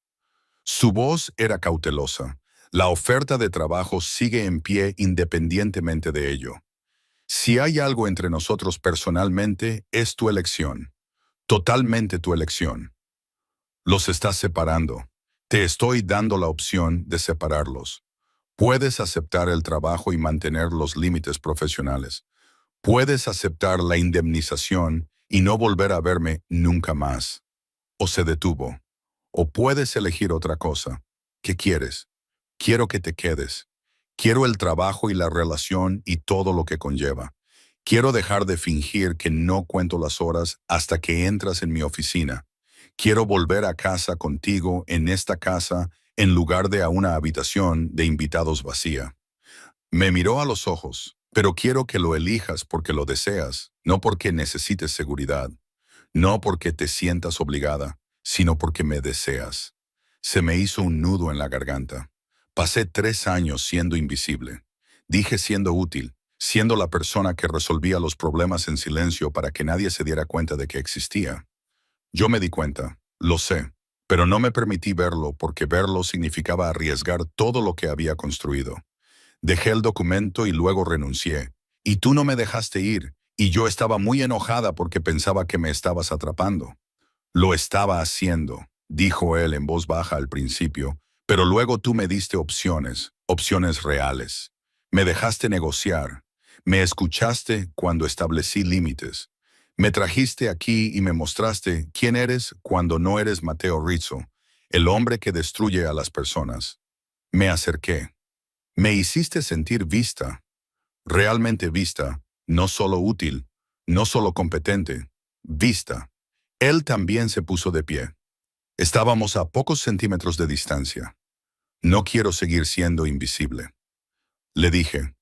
Su voz era cautelosa. La oferta de trabajo sigue en pie independientemente de ello. Si hay algo entre nosotros personalmente, es tu elección. Totalmente tu elección. Los estás separando. Te estoy dando la opción de separarlos. Puedes aceptar el trabajo y mantener los límites profesionales. Puedes aceptar la indemnización y no volver a verme nunca más. O se detuvo. O puedes elegir otra cosa. ¿Qué quieres? Quiero que te quedes. Quiero el trabajo y la relación y todo lo que conlleva. Quiero dejar de fingir que no cuento las horas hasta que entras en mi oficina. Quiero volver a casa contigo en esta casa en lugar de a una habitación de invitados vacía. Me miró a los ojos, pero quiero que lo elijas porque lo deseas, no porque necesites seguridad, no porque te sientas obligada, sino porque me deseas. Se me hizo un nudo en la garganta. Pasé 3 años siendo invisible. Dije siendo útil, siendo la persona que resolvía los problemas en silencio para que nadie se diera cuenta de que existía. Yo me di cuenta, lo sé, pero no me permití verlo porque verlo significaba arriesgar todo lo que había construido. Dejé el documento y luego renuncié. Y tú no me dejaste ir, y yo estaba muy enojada porque pensaba que me estabas atrapando. Lo estaba haciendo, dijo él en voz baja al principio, pero luego tú me diste opciones, opciones reales. Me dejaste negociar. Me escuchaste cuando establecí límites. Me trajiste aquí y me mostraste quién eres cuando no eres Mateo Rizzo, el hombre que destruye a las personas. Me acerqué. Me hiciste sentir vista, realmente vista, no solo útil, no solo competente, vista. Él también se puso de pie. Estábamos a pocos centímetros de distancia. No quiero seguir siendo invisible. Le dije,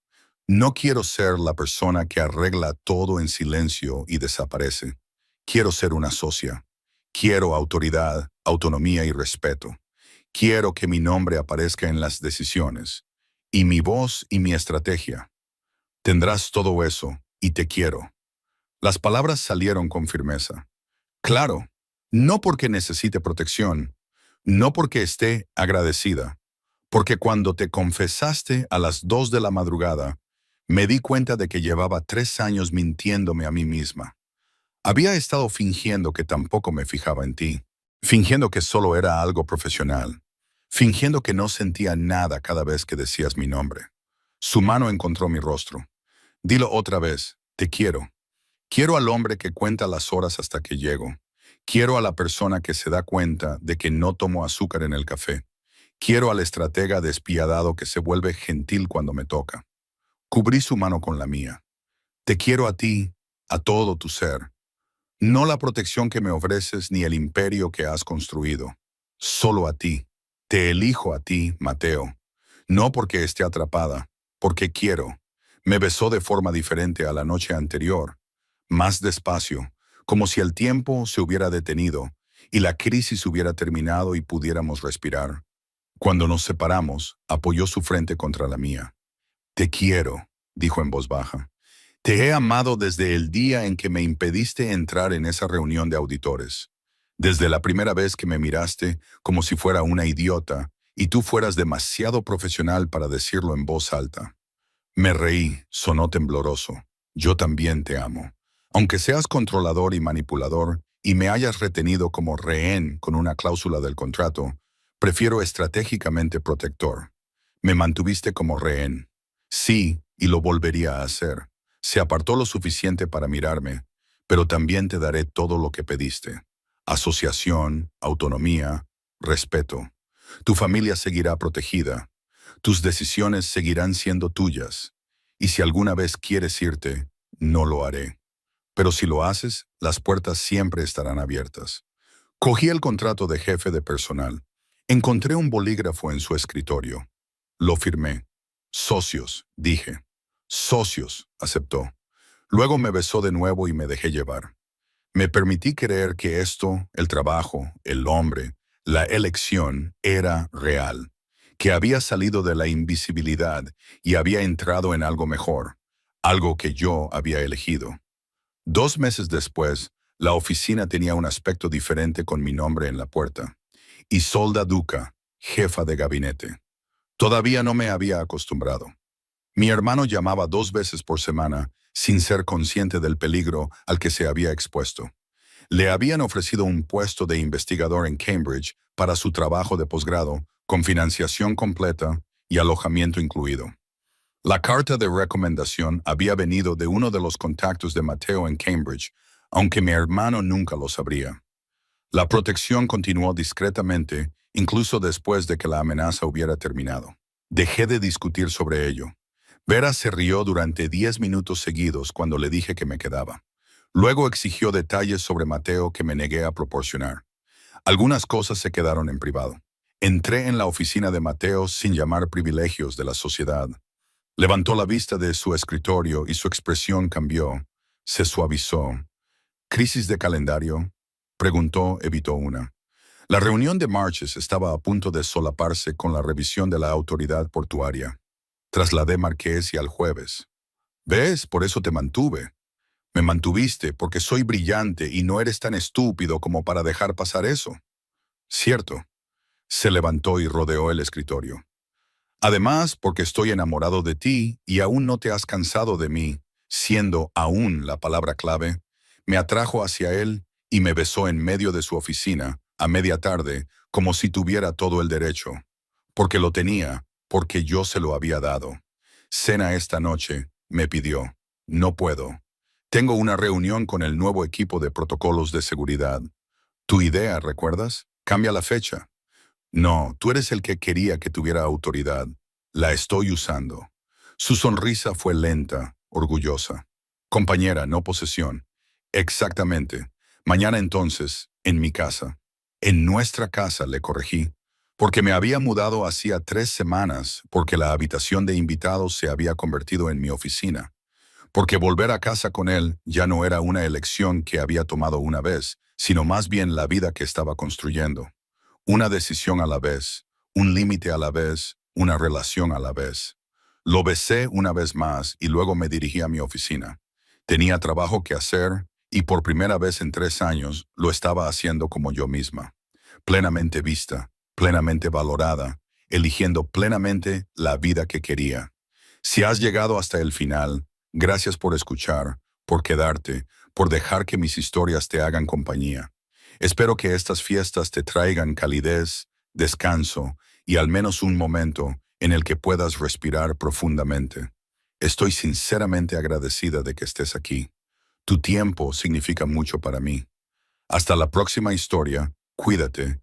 no quiero ser la persona que arregla todo en silencio y desaparece. Quiero ser una socia. Quiero autoridad, autonomía y respeto. Quiero que mi nombre aparezca en las decisiones, y mi voz y mi estrategia. Tendrás todo eso, y te quiero. Las palabras salieron con firmeza. Claro, no porque necesite protección, no porque esté agradecida, porque cuando te confesaste a las 2 de la madrugada, Me di cuenta de que llevaba 3 años mintiéndome a mí misma. Había estado fingiendo que tampoco me fijaba en ti, fingiendo que solo era algo profesional, fingiendo que no sentía nada cada vez que decías mi nombre. Su mano encontró mi rostro. Dilo otra vez, te quiero. Quiero al hombre que cuenta las horas hasta que llego. Quiero a la persona que se da cuenta de que no tomo azúcar en el café. Quiero al estratega despiadado que se vuelve gentil cuando me toca. Cubrí su mano con la mía. Te quiero a ti, a todo tu ser. No la protección que me ofreces ni el imperio que has construido. Solo a ti. Te elijo a ti, Mateo. No porque esté atrapada, porque quiero. Me besó de forma diferente a la noche anterior, más despacio, como si el tiempo se hubiera detenido y la crisis hubiera terminado y pudiéramos respirar. Cuando nos separamos, apoyó su frente contra la mía. Te quiero, dijo en voz baja. Te he amado desde el día en que me impediste entrar en esa reunión de auditores. Desde la primera vez que me miraste como si fuera una idiota y tú fueras demasiado profesional para decirlo en voz alta. Me reí, sonó tembloroso. Yo también te amo. Aunque seas controlador y manipulador y me hayas retenido como rehén con una cláusula del contrato, prefiero estratégicamente protector. Me mantuviste como rehén. Sí, y lo volvería a hacer. Se apartó lo suficiente para mirarme, pero también te daré todo lo que pediste. Asociación, autonomía, respeto. Tu familia seguirá protegida. Tus decisiones seguirán siendo tuyas. Y si alguna vez quieres irte, no lo haré. Pero si lo haces, las puertas siempre estarán abiertas. Cogí el contrato de jefe de personal. Encontré un bolígrafo en su escritorio. Lo firmé. Socios, dije. Socios, aceptó. Luego me besó de nuevo y me dejé llevar. Me permití creer que esto, el trabajo, el hombre, la elección, era real, que había salido de la invisibilidad y había entrado en algo mejor, algo que yo había elegido. 2 meses después, la oficina tenía un aspecto diferente con mi nombre en la puerta. Isolda Duca, jefa de gabinete. Todavía no me había acostumbrado. Mi hermano llamaba 2 veces por semana, sin ser consciente del peligro al que se había expuesto. Le habían ofrecido un puesto de investigador en Cambridge para su trabajo de posgrado, con financiación completa y alojamiento incluido. La carta de recomendación había venido de uno de los contactos de Mateo en Cambridge, aunque mi hermano nunca lo sabría. La protección continuó discretamente, incluso después de que la amenaza hubiera terminado. Dejé de discutir sobre ello. Vera se rió durante 10 minutos seguidos cuando le dije que me quedaba. Luego exigió detalles sobre Mateo que me negué a proporcionar. Algunas cosas se quedaron en privado. Entré en la oficina de Mateo sin llamar privilegios de la sociedad. Levantó la vista de su escritorio y su expresión cambió. Se suavizó. ¿Crisis de calendario? Preguntó, evitó una. La reunión de Marches estaba a punto de solaparse con la revisión de la autoridad portuaria. Trasladé Marqués y al jueves. ¿Ves? Por eso te mantuve. Me mantuviste porque soy brillante y no eres tan estúpido como para dejar pasar eso. Cierto. Se levantó y rodeó el escritorio. Además, porque estoy enamorado de ti y aún no te has cansado de mí, siendo aún la palabra clave, me atrajo hacia él y me besó en medio de su oficina, a media tarde, como si tuviera todo el derecho. Porque lo tenía, porque yo se lo había dado. Cena esta noche, me pidió. No puedo. Tengo una reunión con el nuevo equipo de protocolos de seguridad. Tu idea, ¿recuerdas? Cambia la fecha. No, tú eres el que quería que tuviera autoridad. La estoy usando. Su sonrisa fue lenta, orgullosa. Compañera, no posesión. Exactamente. Mañana entonces, en mi casa. En nuestra casa, le corregí. Porque me había mudado hacía 3 semanas, porque la habitación de invitados se había convertido en mi oficina. Porque volver a casa con él ya no era una elección que había tomado una vez, sino más bien la vida que estaba construyendo. Una decisión a la vez, un límite a la vez, una relación a la vez. Lo besé una vez más y luego me dirigí a mi oficina. Tenía trabajo que hacer y por primera vez en 3 años lo estaba haciendo como yo misma. Plenamente vista, plenamente valorada, eligiendo plenamente la vida que quería. Si has llegado hasta el final, gracias por escuchar, por quedarte, por dejar que mis historias te hagan compañía. Espero que estas fiestas te traigan calidez, descanso y al menos un momento en el que puedas respirar profundamente. Estoy sinceramente agradecida de que estés aquí. Tu tiempo significa mucho para mí. Hasta la próxima historia, cuídate